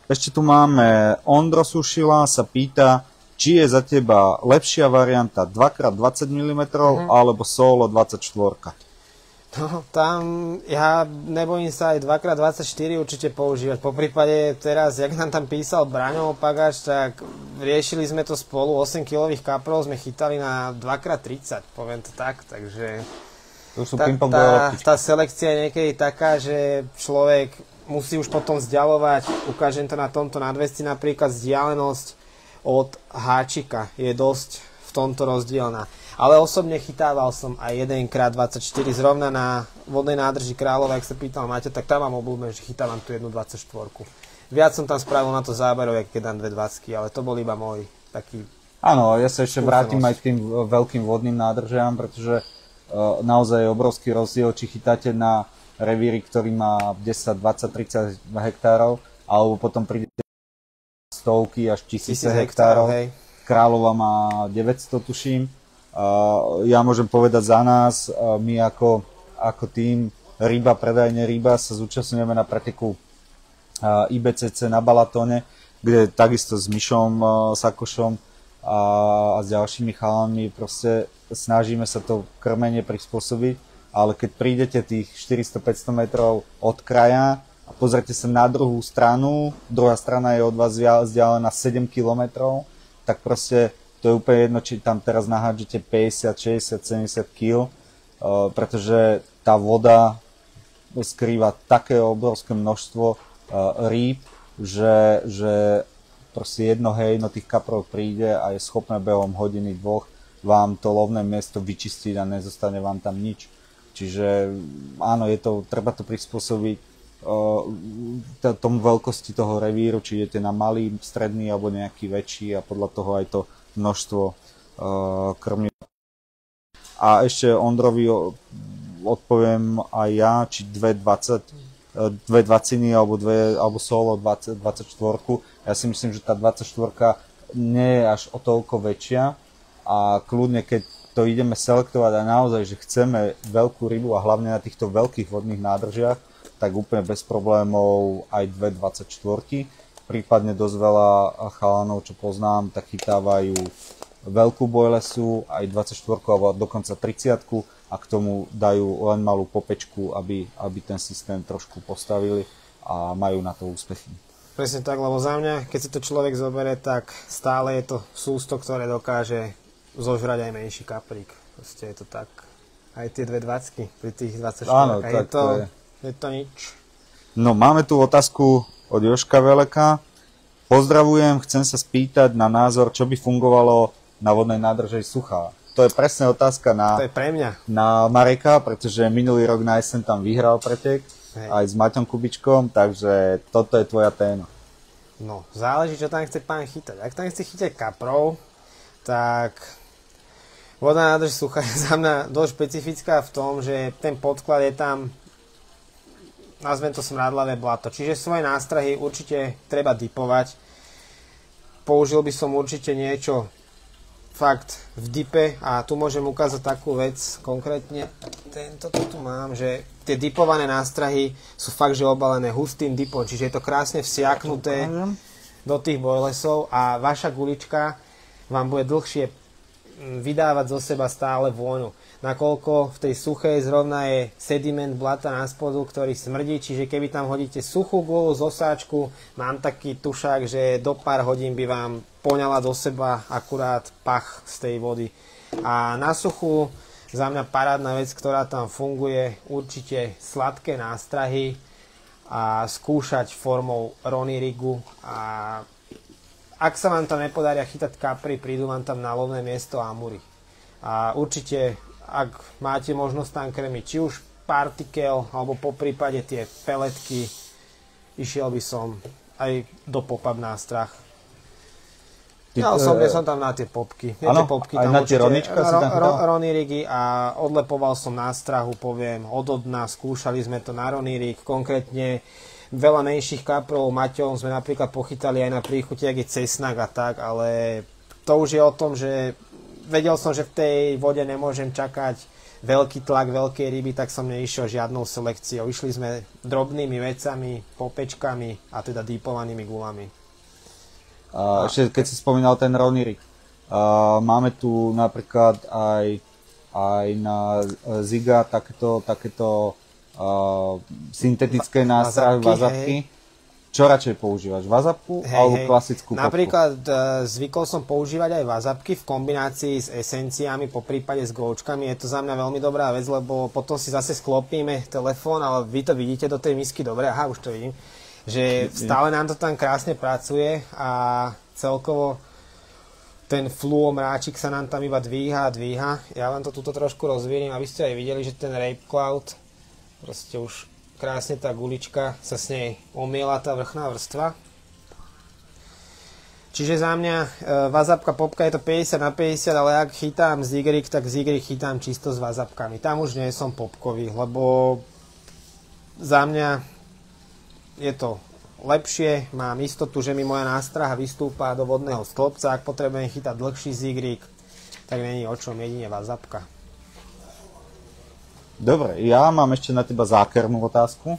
Ešte tu máme Ondro Sušila, sa pýta, či je za teba lepšia varianta 2x20 mm alebo solo 24.
No, tam ja nebojím sa aj 2x24 určite používať. Po prípade teraz, jak nám tam písal Braňo Pagač, tak riešili sme to spolu, 8 kilových kaprov sme chytali na 2x30, poviem to tak, takže tá selekcia je niekedy taká, že človek musí už potom vzdialovať, ukážem to na tomto nadvesti, napríklad vzdialenosť od háčika je dosť v tomto rozdielna. Ale osobne chytával som aj 1x24 zrovna na vodnej nádrži Králova, ak sa pýtal Maťo, tak tam mám obľúbené, že chytávam tú 1.24. Viac som tam spravil na to záberov, keď dám 2.20, ale to bol iba môj taký...
Áno, ja sa ešte vrátim aj k tým veľkým vodným nádržiam, pretože naozaj je obrovský rozdiel, či chytáte na revíri, ktorý má 10, 20, 30 hektárov, alebo potom príde stovky až tisíce hektárov. Hej. Králova má 900, tuším. Ja môžem povedať za nás, my ako tým Ryba, predajne Ryba sa zúčastňujeme na preteku IBCC na Balatóne, kde takisto s Mišom Sakošom a s ďalšími chalami proste snažíme sa to krmenie prispôsobiť, ale keď prídete tých 400-500 metrov od kraja, pozrite sa na druhú stranu, druhá strana je od vás vzdialená 7 km, tak proste to je úplne jedno, či tam teraz nahádžete 50, 60, 70 kg, pretože tá voda skrýva také obrovské množstvo rýb, že proste jedno hejno tých kaprov príde a je schopné behom hodiny, dvoch vám to lovné miesto vyčistiť a nezostane vám tam nič. Čiže áno, treba to prispôsobiť tomu veľkosti toho revíru, či idete na malý, stredný alebo nejaký väčší a podľa toho aj to množstvo krmí. A ešte Ondrovi odpoviem aj ja, či 2,20 alebo solo 24. Ja si myslím, že tá 24 nie je až o toľko väčšia a kľudne, keď to ideme selektovať a naozaj, že chceme veľkú rybu a hlavne na týchto veľkých vodných nádržiach, tak úplne bez problémov aj 2,24. Prípadne dosť veľa chalanov, čo poznám, tak chytávajú veľkú bojlesu, aj 24 alebo dokonca 30 a k tomu dajú len malú popečku, aby ten systém trošku postavili a majú na to úspechy.
Presne tak, lebo za mňa, keď si to človek zoberie, tak stále je to sústo, ktoré dokáže zožrať aj menší kaprík. Proste je to tak. Aj tie 2,20 pri tých 24.
Áno, tak
je to nič.
No, máme tu otázku od Jožka Veleka. Pozdravujem, chcem sa spýtať na názor, čo by fungovalo na vodnej nádrži Suchá. To je presne otázka
to je pre mňa.
Na Mareka, pretože minulý rok na jeseň tam vyhral pretek, aj s Maťom Kubičkom, takže toto je tvoja téma.
No, záleží, čo tam chce pán chytať. Ak tam chce chytať kaprov, tak vodná nádrž Suchá je za mňa dosť špecifická v tom, že ten podklad je tam, nazvem to smradlavé blato. Čiže svoje nástrahy určite treba dipovať. Použil by som určite niečo fakt v dipe a tu môžem ukázať takú vec konkrétne. Toto tu mám, že tie dipované nástrahy sú fakt, že obalené hustým dipom, čiže je to krásne vsiaknuté do tých bojlesov a vaša gulička vám bude dlhšie vydávať zo seba stále vôňu. Nakoľko v tej suchej zrovna je sediment blata na spodu, ktorý smrdí, čiže keby tam hodíte suchú gulu z osáčku, mám taký tušák, že do pár hodín by vám poňala do seba akurát pach z tej vody. A na suchu Za mňa parádna vec, ktorá tam funguje, určite sladké nástrahy a skúšať formou Ronny rigu. A ak sa vám tam nepodaria chytať kapry, prídu vám tam na lovné miesto amury. A určite, ak máte možnosť tam krmiť, či už partikel, alebo po prípade tie peletky, išiel by som aj do pop-up nástrah. Ja osobne som tam na tie popky.
Áno, aj na tie ronička si tam chytal?
Ronny rigy a odlepoval som nástrahu, poviem, od dna, skúšali sme to na Ronny rig, konkrétne veľa menších kaprov, Maťom sme napríklad pochytali aj na príchute, jak je cesnak a tak, ale to už je o tom, že vedel som, že v tej vode nemôžem čakať veľký tlak veľkej ryby, tak som neišiel žiadnou selekciou. Išli sme drobnými vecami, popečkami a teda dýpovanými gulami.
Ešte keď si spomínal ten Ronny rig, máme tu napríklad aj na Ziga takéto syntetické nástrahy, vazapky. Čo radšej používaš? Vazapku alebo klasickú popku?
Napríklad zvykol som používať aj vazapky v kombinácii s esenciami, po prípade s goučkami. Je to za mňa veľmi dobrá vec, lebo potom si zase sklopíme telefón, ale vy to vidíte do tej misky dobre. Aha, už to vidím. Že stále nám to tam krásne pracuje a celkovo ten fluomráčik sa nám tam iba dvíha. Ja vám to tuto trošku rozvírim, aby ste aj videli, že ten Rape Cloud, proste už krásne tá gulička, sa s nej omiela tá vrchná vrstva. Čiže za mňa vazapka popka je to 50/50, ale ak chytám Zigrig, tak Zigrig chytám čisto s vazapkami. Tam už nie som popkový, lebo za mňa je to lepšie, mám istotu, že mi moja nástraha vystúpa do vodného stĺpca. Ak potrebujem chytať dlhší Zigrig, tak není o čom, jedine vazapka.
Dobre, ja mám ešte na teba zákernú otázku,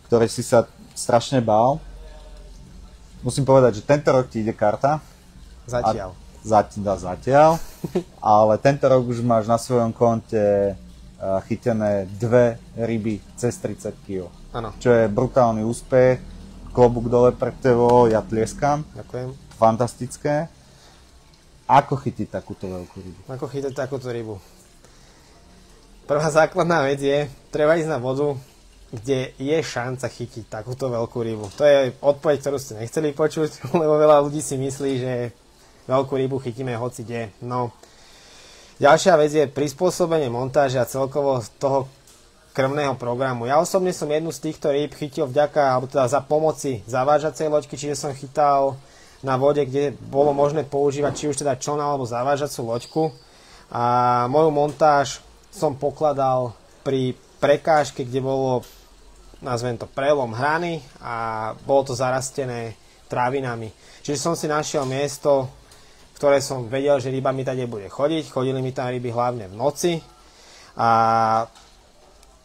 ktorej si sa strašne bál. Musím povedať, že tento rok ti ide karta.
Zatiaľ.
Zatiaľ. Ale tento rok už máš na svojom konte chytené 2 ryby cez 30 kg.
Áno.
Čo je brutálny úspech. Klobúk dole pred tebou, ja tlieskam.
Ďakujem.
Fantastické. Ako chytiť takúto veľkú rybu?
Ako chytať takúto rybu? Prvá základná vec je, treba ísť na vodu, kde je šanca chytiť takúto veľkú rybu. To je odpoveď, ktorú ste nechceli počuť, lebo veľa ľudí si myslí, že veľkú rybu chytíme hoci kde. No. Ďalšia vec je prispôsobenie montáže a celkovo toho krmného programu. Ja osobne som jednu z týchto rýb chytil alebo teda za pomoci zavážacej loďky, čiže som chytal na vode, kde bolo možné používať či už teda čln alebo zavážacú loďku. A moju montáž som pokladal pri prekážke, kde bolo, nazvem to, prelom hrany a bolo to zarastené trávinami. Čiže som si našiel miesto, ktoré som vedel, že ryba mi tady bude chodiť. Chodili mi tam ryby hlavne v noci a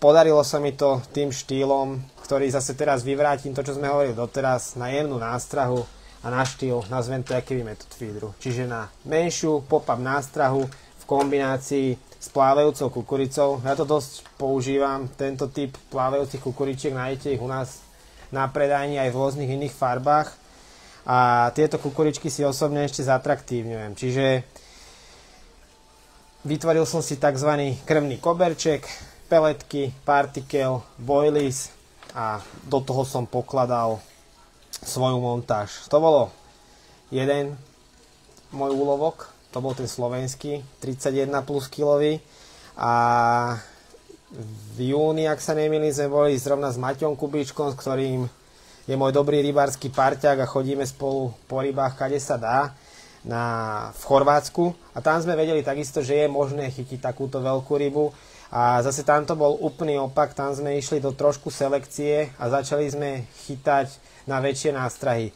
podarilo sa mi to tým štýlom, ktorý zase teraz vyvrátim to, čo sme hovorili doteraz, na jemnú nástrahu a na štýl, nazvem to aký method feederu. Čiže na menšiu pop-up nástrahu v kombinácii s plávajúcou kukuricou. Ja to dosť používam, tento typ plávajúcich kukuričiek, nájdete ich u nás na predajni aj v rôznych iných farbách a tieto kukuričky si osobne ešte zatraktívňujem. Čiže vytvoril som si tzv. Krmný koberček, peletky, partikel, boilies a do toho som pokladal svoju montáž. To bolo jeden môj úlovok, to bol ten slovenský, 31 plus kilový. A v júni, ak sa nemýlim, sme boli zrovna s Maťom Kubíčkom, s ktorým je môj dobrý rybársky parťák a chodíme spolu po rybách, kade sa dá, v Chorvátsku. A tam sme vedeli takisto, že je možné chytiť takúto veľkú rybu. A zase tamto bol úplný opak, tam sme išli do trošku selekcie a začali sme chytať na väčšie nástrahy.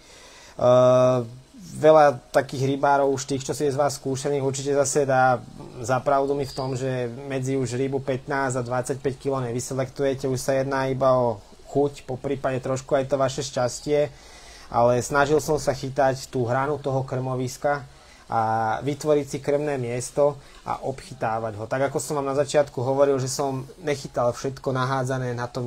Veľa takých rybárov, už tých, čo si je z vás skúšených, určite zase dá za pravdu mi v tom, že medzi už rybu 15 a 25 kg nevyselektujete, už sa jedná iba o chuť, po prípade trošku aj to vaše šťastie, ale snažil som sa chytať tú hranu toho krmoviska a vytvoriť si krmné miesto a obchytávať ho. Tak ako som vám na začiatku hovoril, že som nechytal všetko nahádzané na tom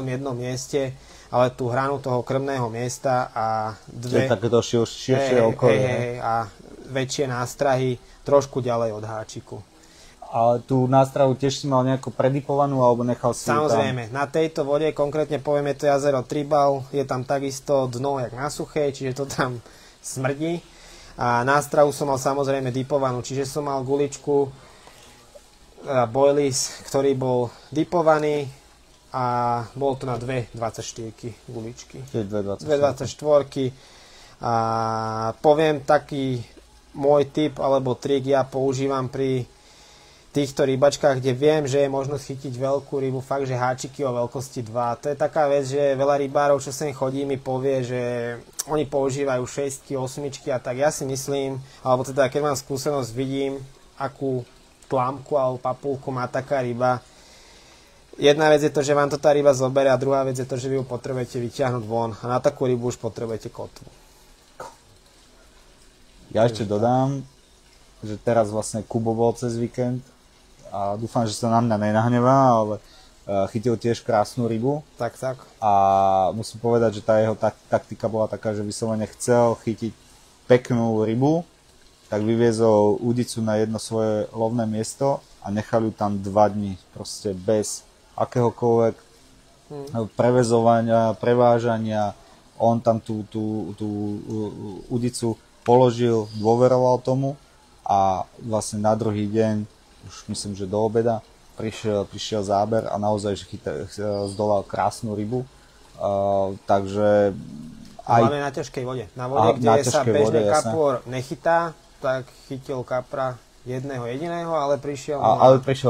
jednom mieste, ale tú hranu toho krmného miesta a
takéto širšie okolie.
A väčšie nástrahy trošku ďalej od háčiku.
Ale tú nástrahu tiež si mal nejako predipovanú, alebo nechal si
Samozrejme, na tejto vode, konkrétne povieme to jazero Tribal, je tam takisto dno jak na suché, čiže to tam smrdí. A nástrahu som mal samozrejme dipovanú, čiže som mal guličku Boilies, ktorý bol dipovaný a bol to na 2,24 guličky. 2,24. A poviem taký môj tip alebo trik, ja používam pri týchto rybačkách, kde viem, že je možnosť chytiť veľkú rybu, fakt, že háčiky o veľkosti 2. To je taká vec, že veľa rybárov, čo sem chodí, mi povie, že oni používajú 6, 8 a tak. Ja si myslím, alebo teda keď mám skúsenosť, vidím, akú tlámku alebo papulku má taká ryba. Jedna vec je to, že vám to tá ryba zoberie a druhá vec je to, že vy ju potrebujete vyťahnuť von a na takú rybu už potrebujete kotvu.
Ja ešte dodám, že teraz vlastne Kubo bol cez víkend a dúfam, že sa na mňa nenahnevá, ale chytil tiež krásnu rybu.
Tak.
A musím povedať, že tá jeho taktika bola taká, že vyslovene chcel chytiť peknú rybu, tak vyviezol údicu na jedno svoje lovné miesto a nechal ju tam 2 dni, proste bez akéhokoľvek prevezovania, prevážania. On tam tú údicu položil, dôveroval tomu a vlastne na druhý deň, už myslím, že do obeda, prišiel záber a naozaj že zdolal krásnu rybu. Takže aj...
Hlavne na ťažkej vode. Na vode, kde sa bežne kapor nechytá, tak chytil kapra jedného jediného, ale prišiel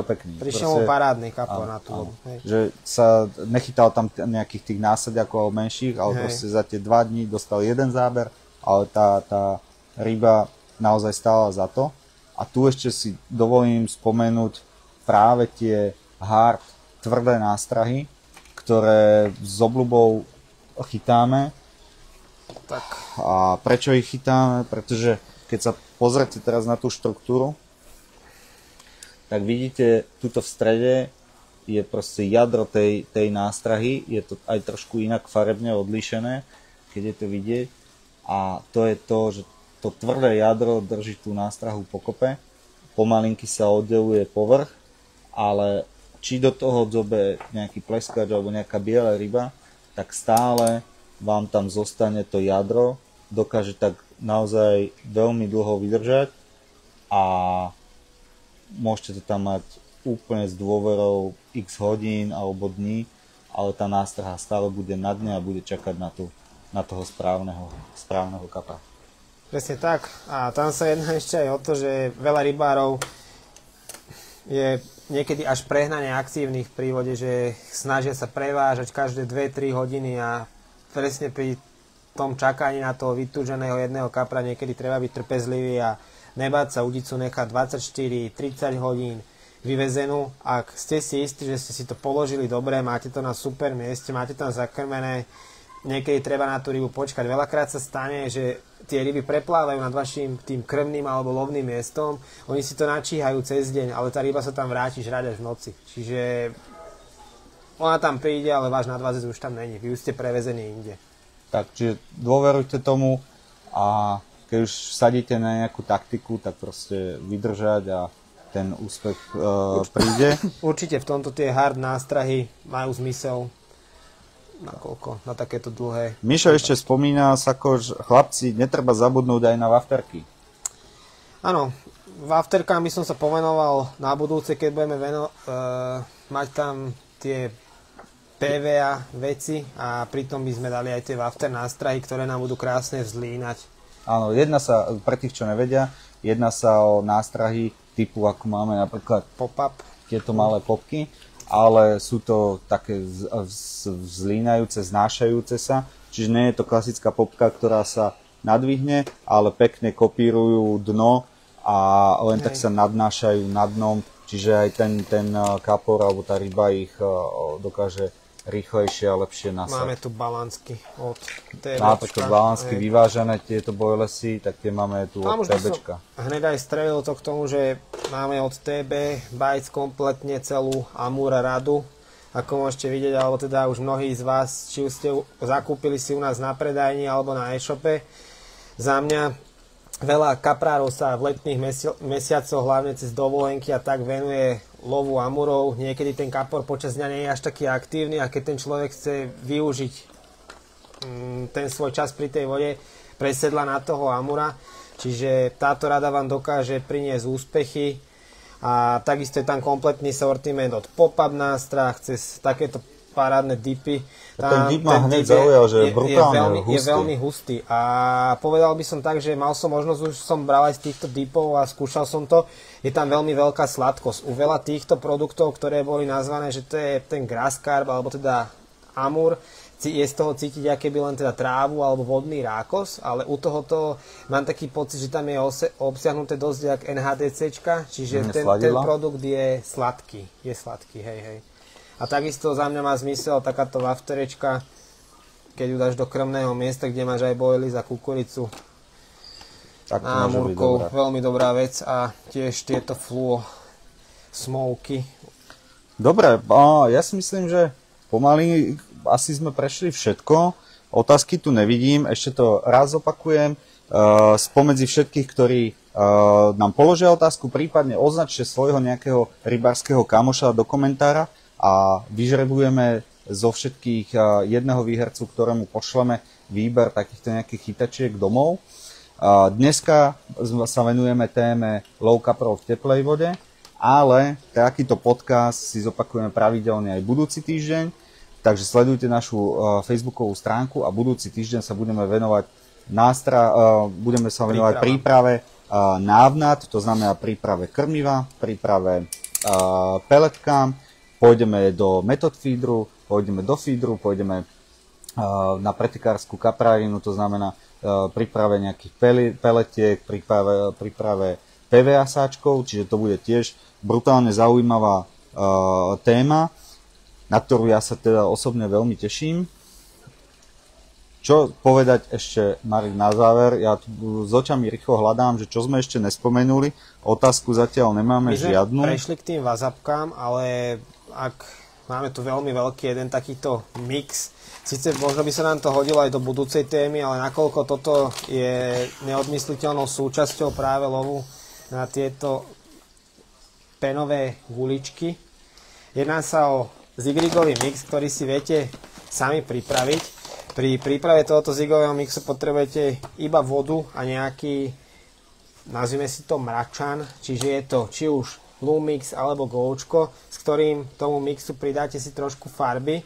pekný.
Prišiel mu parádny kapor na tú vodu.
Že sa nechytal tam nejakých tých násadiakov menších, ale proste za tie 2 dní dostal jeden záber, ale tá ryba naozaj stála za to. A tu ešte si dovolím spomenúť práve tie hard, tvrdé nástrahy, ktoré s obľubou chytáme.
Tak.
A prečo ich chytáme? Pretože keď sa pozrite teraz na tú štruktúru, tak vidíte, tuto v strede je proste jadro tej nástrahy, je to aj trošku inak farebne odlíšené, keď je to vidieť. A to je to, že to tvrdé jadro drží tú nástrahu pokope, pomalinky sa oddeluje povrch, ale či do toho dzobe nejaký pleskač alebo nejaká biela ryba, tak stále vám tam zostane to jadro, dokáže tak naozaj veľmi dlho vydržať a môžete to tam mať úplne s dôverou x hodín alebo dní, ale tá nástraha stále bude na dne a bude čakať na toho správneho kapra.
Presne tak. A tam sa jedná ešte aj o to, že veľa rybárov je niekedy až prehnane aktívnych pri vode, že snažia sa prevážať každé 2-3 hodiny a presne pri tom čakaní na toho vytúženého jedného kapra niekedy treba byť trpezlivý a nebáť sa údicu nechať 24-30 hodín vyvezenú. Ak ste si istí, že ste si to položili dobre, máte to na super mieste, máte tam zakrmené, niekedy treba na tú rybu počkať. Veľakrát sa stane, že tie ryby preplávajú nad vašim tým krmným alebo lovným miestom, oni si to načíhajú cez deň, ale tá ryba sa tam vráti žrať až v noci. Čiže ona tam príde, ale váš nadvázec už tam není, vy už ste prevezení inde.
Tak, čiže dôverujte tomu a keď už sadíte na nejakú taktiku, tak proste vydržať a ten úspech príde.
Určite v tomto tie hard nástrahy majú zmysel. Nakoľko? Na takéto dlhé...
Mišo ešte spomína, Sako, že chlapci, netreba zabudnúť aj na wafterky.
Áno, wafterkám by som sa povenoval na budúce, keď budeme mať tam tie PVA veci a pritom by sme dali aj tie wafter nástrahy, ktoré nám budú krásne vzlínať.
Áno, pre tých, čo nevedia, jedná sa o nástrahy typu, ako máme napríklad
pop-up,
tieto malé popky, ale sú to také vzlínajúce, znášajúce sa, čiže nie je to klasická popka, ktorá sa nadvihne, ale pekne kopírujú dno a len tak sa nadnášajú nad dnom, čiže aj ten kapor alebo tá ryba ich dokáže rýchlejšie a lepšie nasať.
Máme tu balansky od TBčka.
Napríklad balansky vyvážané tieto boilesy, tak tie máme tu od TBčka.
Hneď aj strelil to k tomu, že máme od TB Bites kompletne celú Amura radu. Ako môžete vidieť, alebo teda už mnohí z vás, či už ste zakúpili si u nás na predajni alebo na e-shope. Za mňa veľa kaprárov sa v letných mesiacoch, hlavne cez dovolenky a tak venuje lovu amurov. Niekedy ten kapor počas dňa nie je až taký aktívny a keď ten človek chce využiť ten svoj čas pri tej vode, presedla na toho amura. Čiže táto rada vám dokáže priniesť úspechy a takisto je tam kompletný sortiment od pop-up nástrah cez takéto parádne dipy.
Ten dip ma hneď zaujal, že je brutálne hustý.
Je veľmi hustý a povedal by som tak, že mal som možnosť, už som bral aj z týchto dipov a skúšal som to. Je tam veľmi veľká sladkosť. U veľa týchto produktov, ktoré boli nazvané, že to je ten grass carp alebo teda amur, je z toho cítiť akéby len teda trávu alebo vodný rákos, ale u tohoto mám taký pocit, že tam je obsiahnuté dosť jak NHDCčka, čiže ten produkt je sladký. Hej. A takisto za mňa má zmysel takáto wafterečka, keď ju dáš do krmného miesta, kde máš aj bojly za kukuricu.
Tak to
a múrkou, veľmi dobrá vec a tiež tieto fluo smoky. Dobre,
ja si myslím, že pomaly asi sme prešli všetko. Otázky tu nevidím, ešte to raz opakujem. Spomedzi všetkých, ktorí nám položia otázku, prípadne označte svojho nejakého rybárskeho kamoša do komentára a vyžrebujeme zo všetkých jedného výhercu, ktorému pošleme výber takýchto nejakých chytačiek domov. Dneska sa venujeme téme low kaprov v teplej vode, ale takýto podcast si zopakujeme pravidelne aj budúci týždeň, takže sledujte našu facebookovú stránku a budúci týždeň sa budeme venovať príprave návnat, to znamená príprave krmiva, príprave peletkám. Pôjdeme do method feederu, pôjdeme do feederu, pôjdeme na pretekárskú kaprárinu, to znamená príprave nejakých peletiek, príprave PVA sáčkov, čiže to bude tiež brutálne zaujímavá téma, na ktorú ja sa teda osobne veľmi teším. Čo povedať ešte, Marek, na záver? Ja tu s očami rýchlo hľadám, že čo sme ešte nespomenuli. Otázku zatiaľ nemáme žiadnu.
My sme prešli k tým vazapkám, ale ak máme tu veľmi veľký jeden takýto mix, síce možno by sa nám to hodilo aj do budúcej témy, ale nakoľko toto je neodmysliteľnou súčasťou práve lovu na tieto penové guličky. Jedná sa o zigrigový mix, ktorý si viete sami pripraviť. Pri príprave tohoto zigového mixu potrebujete iba vodu a nejaký, nazvime si to mračan, čiže je to či už Lumix alebo Goučko, s ktorým tomu mixu pridáte si trošku farby.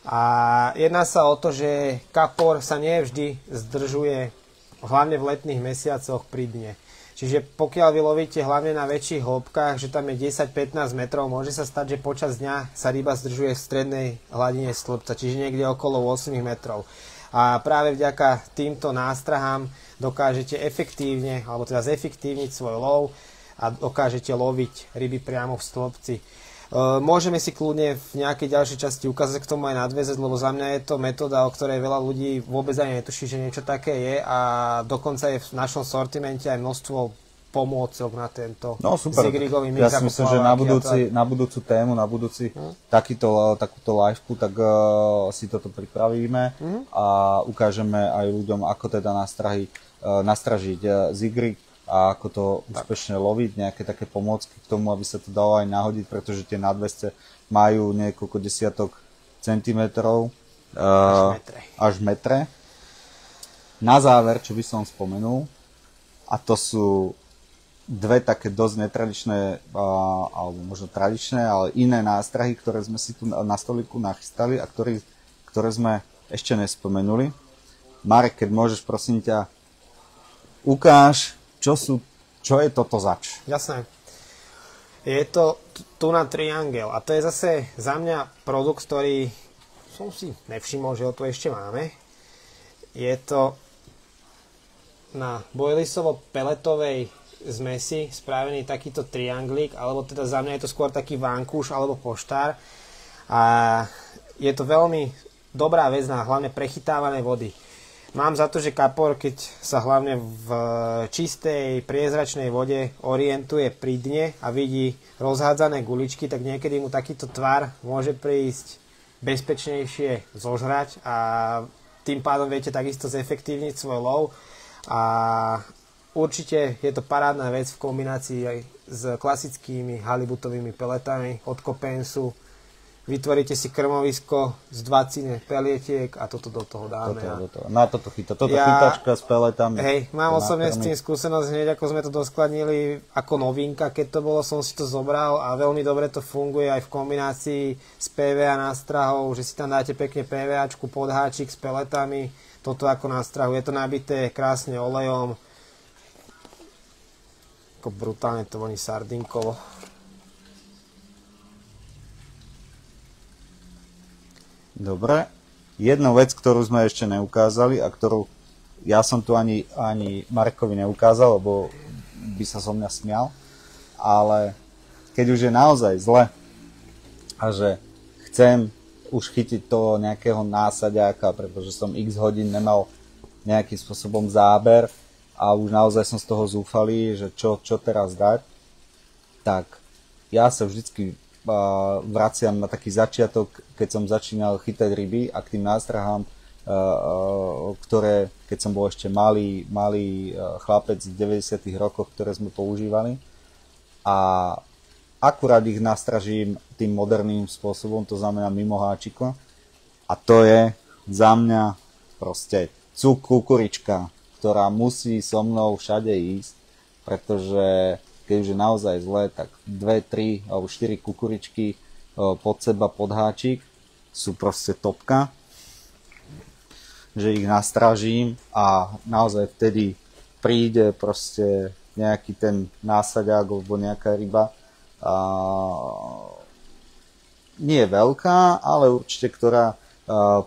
A jedná sa o to, že kapor sa nevždy zdržuje, hlavne v letných mesiacoch pri dne. Čiže pokiaľ vy lovíte hlavne na väčších hĺbkach, že tam je 10-15 metrov, môže sa stať, že počas dňa sa ryba zdržuje v strednej hladine stĺpca, čiže niekde okolo 8 metrov. A práve vďaka týmto nástrahám dokážete efektívne, alebo teda zefektívniť svoj lov a dokážete loviť ryby priamo v stĺpci. Môžeme si kľudne v nejakej ďalšej časti ukázať k tomu aj nadväzať, lebo za mňa je to metóda, o ktorej veľa ľudí vôbec ani netuší, že niečo také je a dokonca je v našom sortimente aj množstvo pomôcok na tento zigrigový mix.
Ja si myslím, že na budúcu tému, na budúci takúto liveku, tak si toto pripravíme a ukážeme aj ľuďom, ako teda nastražiť zigrig a ako to úspešne loviť, nejaké také pomôcky k tomu, aby sa to dalo aj nahodiť, pretože tie nadväzce majú niekoľko desiatok centimetrov až metre. Na záver, čo by som spomenul, a to sú dve také dosť netradičné, alebo možno tradičné, ale iné nástrahy, ktoré sme si tu na stoliku nachystali a ktoré sme ešte nespomenuli. Marek, keď môžeš, prosím ťa, ukáž, čo je toto zač?
Jasné. Je to Tuna Triangle a to je zase za mňa produkt, ktorý som si nevšimol, že ho tu ešte máme. Je to na bojlisovo-peletovej zmesi spravený takýto trianglík, alebo teda za mňa je to skôr taký vankúš alebo poštár. A je to veľmi dobrá vec na hlavne prechytávané vody. Mám za to, že kapor, keď sa hlavne v čistej, priezračnej vode orientuje pri dne a vidí rozhádzané guličky, tak niekedy mu takýto tvar môže prísť bezpečnejšie zožrať a tým pádom viete takisto zefektívniť svoj lov a určite je to parádna vec v kombinácii aj s klasickými halibutovými peletami od Copensu. Vytvoríte si krmovisko z 20 pelietiek a toto do toho dáme.
Na toto chytá. Chytačka s peletami.
Hej, mám osobne s tým skúsenosť hneď, ako sme to doskladnili ako novinka, keď to bolo, som si to zobral a veľmi dobre to funguje aj v kombinácii s PVA nástrahou, že si tam dáte pekne PVAčku, podháčik s peletami, toto ako nástrahu. Je to nabité krásne olejom, ako brutálne to voní sardinkovo.
Dobre. Jednu vec, ktorú sme ešte neukázali a ktorú ja som tu ani Marekovi neukázal, lebo by sa so mňa smial, ale keď už je naozaj zle a že chcem už chytiť toho nejakého násadiaka, pretože som x hodín nemal nejakým spôsobom záber a už naozaj som z toho zúfalý, že čo teraz dať, tak ja sa vždycky vraciam na taký začiatok, keď som začínal chytať ryby a k tým nástrahám, ktoré, keď som bol ešte malý chlapec v 90. rokoch, ktoré sme používali. A akurát ich nastražím tým moderným spôsobom, to znamená mimo háčiko. A to je za mňa proste kukurička, ktorá musí so mnou všade ísť, pretože keď už je naozaj zle, tak 2, 3 alebo 4 kukuričky pod seba, pod háčik sú proste topka, že ich nastražím a naozaj vtedy príde proste nejaký ten násaďák alebo nejaká ryba. Nie je veľká, ale určite ktorá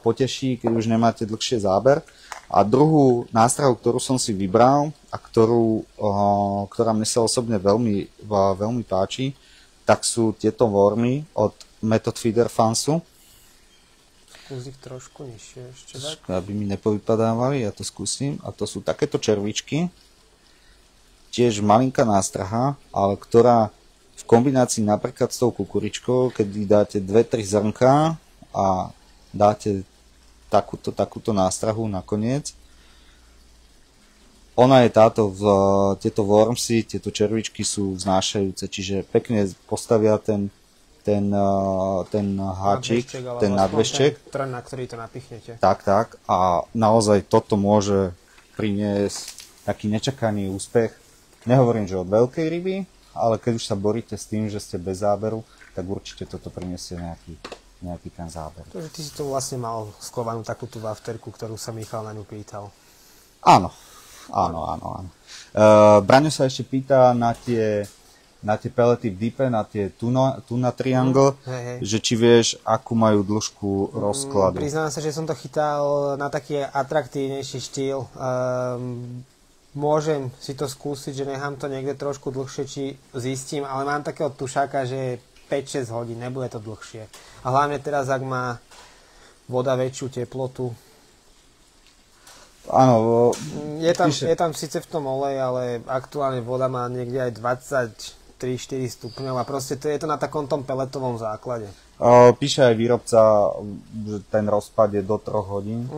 poteší, keď už nemáte dlhšie záber. A druhú nástrahu, ktorú som si vybral a ktorá mne sa osobne veľmi páči, tak sú tieto wormy od Method Feeder Fansu.
Skús ich trošku nižšie ešte tak.
Aby mi nepovypadávali, ja to skúsim. A to sú takéto červičky. Tiež malinká nástraha, ale ktorá v kombinácii napríklad s tou kukuričkou, keď dáte 2-3 zrnká a dáte takúto nástrahu nakoniec. Ona je tieto wormsy, tieto červičky sú znášajúce, čiže pekne postavia ten háčik, ten nadvešček.
Ten trn, na ktorý to napichnete.
Tak. A naozaj toto môže priniesť taký nečakaný úspech. Nehovorím, že od veľkej ryby, ale keď už sa boríte s tým, že ste bez záberu, tak určite toto priniesie nejaký ten záber.
Takže ty si to vlastne mal skovanú takú tú wafterku, ktorú sa Michal na ňu pýtal.
Áno. Braňo sa ešte pýta na tie pelety v dipe, na tie tuna triangle, že či vieš, akú majú dĺžku rozkladu.
Priznám sa, že som to chytal na taký atraktívnejší štýl. Môžem si to skúsiť, že nechám to niekde trošku dlhšie, či zistím, ale mám takého tušáka, že 5-6 hodín, nebude to dlhšie. A hlavne teraz, ak má voda väčšiu teplotu.
Áno.
Je tam síce v tom olej, ale aktuálne voda má niekde aj 23-4 stupňov a proste je to na takom tom peletovom základe.
Píše aj výrobca, že ten rozpad je do 3 hodín,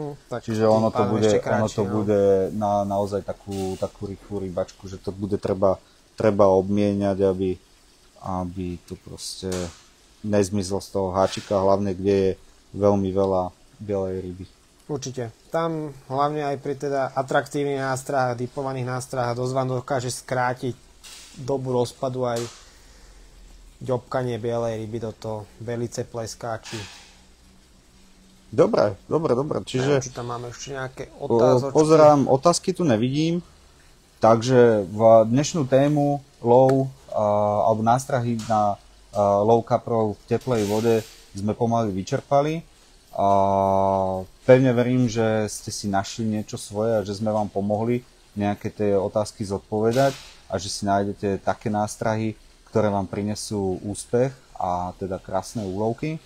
čiže ono to bude naozaj takú rýchlu rybačku, že to bude treba obmieniať, aby to proste nezmizlo z toho háčika, hlavne kde je veľmi veľa bielej ryby.
Určite. Tam hlavne aj pri teda atraktívnych nástrahách, dipovaných nástrahách dosť vám dokáže skrátiť dobu rozpadu aj ďobkanie bielej ryby do toho, belice, pleskáči.
Dobre. Čiže
či tam máme ešte nejaké otázočky?
Pozerám, otázky tu nevidím, takže v dnešnú tému lov alebo nástrahy na lov kaprov v teplej vode sme pomaly vyčerpali. Pevne verím, že ste si našli niečo svoje a že sme vám pomohli nejaké tie otázky zodpovedať a že si nájdete také nástrahy, ktoré vám prinesú úspech a teda krásne úlovky.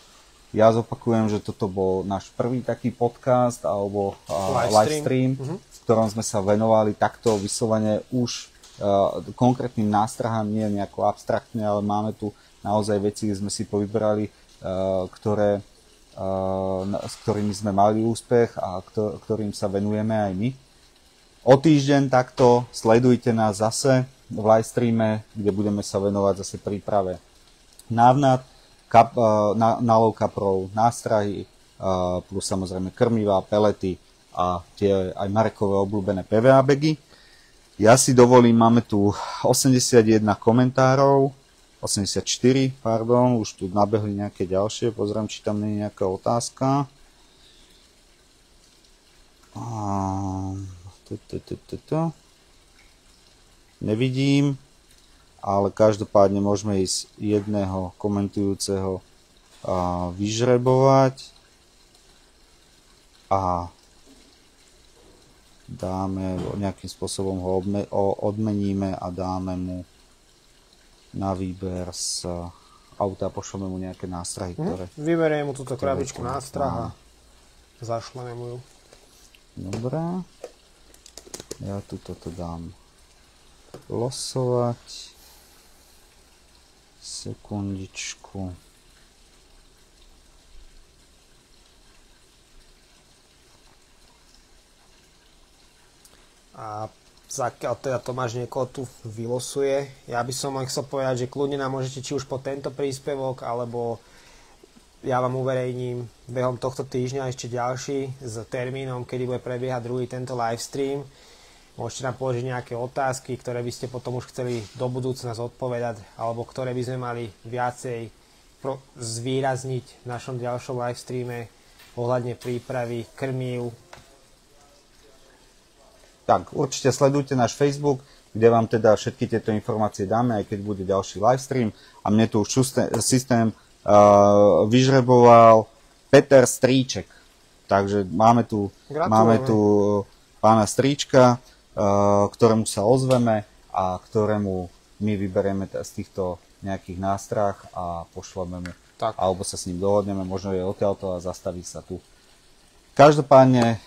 Ja zopakujem, že toto bol náš prvý taký podcast alebo livestream, v ktorom sme sa venovali takto vyslovene už konkrétnym nástrahám, nie nejako abstraktne, ale máme tu naozaj veci, kde sme si povybrali, s ktorými sme mali úspech a ktorým sa venujeme aj my. O týždeň takto sledujte nás zase v live streame, kde budeme sa venovať zase príprave návnat, nálov kaprov, nástrahy, plus samozrejme krmivá, pelety a tie aj Marekové obľúbené PVA bagy. Ja si dovolím, máme tu 81 komentárov, 84, pardon, už tu nabehli nejaké ďalšie, pozriem, či tam nie je nejaká otázka. Nevidím, ale každopádne môžeme ísť jedného komentujúceho vyžrebovať a dáme, nejakým spôsobom ho odmeníme a dáme mu na výber z auta, pošleme mu nejaké nástrahy, ktoré...
Vyberiem mu túto krabičku nástrah a zašleme mu ju.
Dobre. Ja tu toto dám losovať. Sekundičku.
A teda Tomáš niekoho tu vylosuje. Ja by som chcel povedať, že kľudne nám môžete či už po tento príspevok, alebo ja vám uverejním behom tohto týždňa ešte ďalší s termínom, kedy bude prebiehať druhý tento livestream. Môžete nám položiť nejaké otázky, ktoré by ste potom už chceli do budúcna zodpovedať, alebo ktoré by sme mali viacej zvýrazniť v našom ďalšom livestreame ohľadne prípravy krmív.
Tak, určite sledujte náš Facebook, kde vám teda všetky tieto informácie dáme, aj keď bude ďalší livestream. A mne tu už systém vyžreboval Peter Stríček. Takže máme tu pána Stríčka, ktorému sa ozveme a ktorému my vyberieme z týchto nejakých nástrah a pošleme mu. Tak. Alebo sa s ním dohodneme, možno je odtiaľto a zastaví sa tu. Každopádne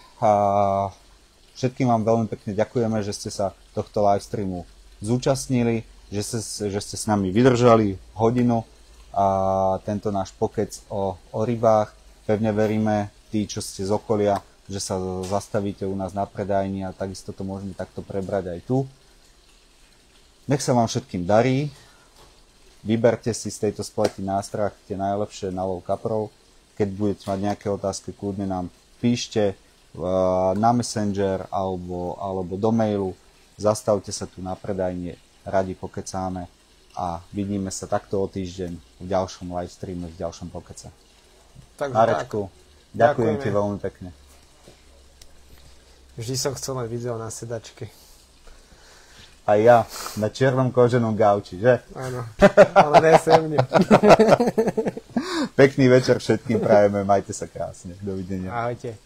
všetkým vám veľmi pekne ďakujeme, že ste sa tohto livestreamu zúčastnili, že ste s nami vydržali hodinu a tento náš pokec o rybách. Pevne veríme, tí, čo ste z okolia, že sa zastavíte u nás na predajni a takisto to môžeme takto prebrať aj tu. Nech sa vám všetkým darí. Vyberte si z tejto spleti nástrah tie najlepšie na lov kaprov. Keď budete mať nejaké otázky, kľudne nám píšte na Messenger alebo do mailu. Zastavte sa tu na predajni, radi pokecáme a vidíme sa takto o týždeň v ďalšom livestreame, v ďalšom pokece. Marečku, ďakujem ti veľmi pekne.
Vždy som chcel mať video na sedačke.
Aj ja, na čiernom koženom gauči, že?
Áno, ale ne sem mne.
Pekný večer všetkým prajeme, majte sa krásne. Dovidenia.
Ahojte.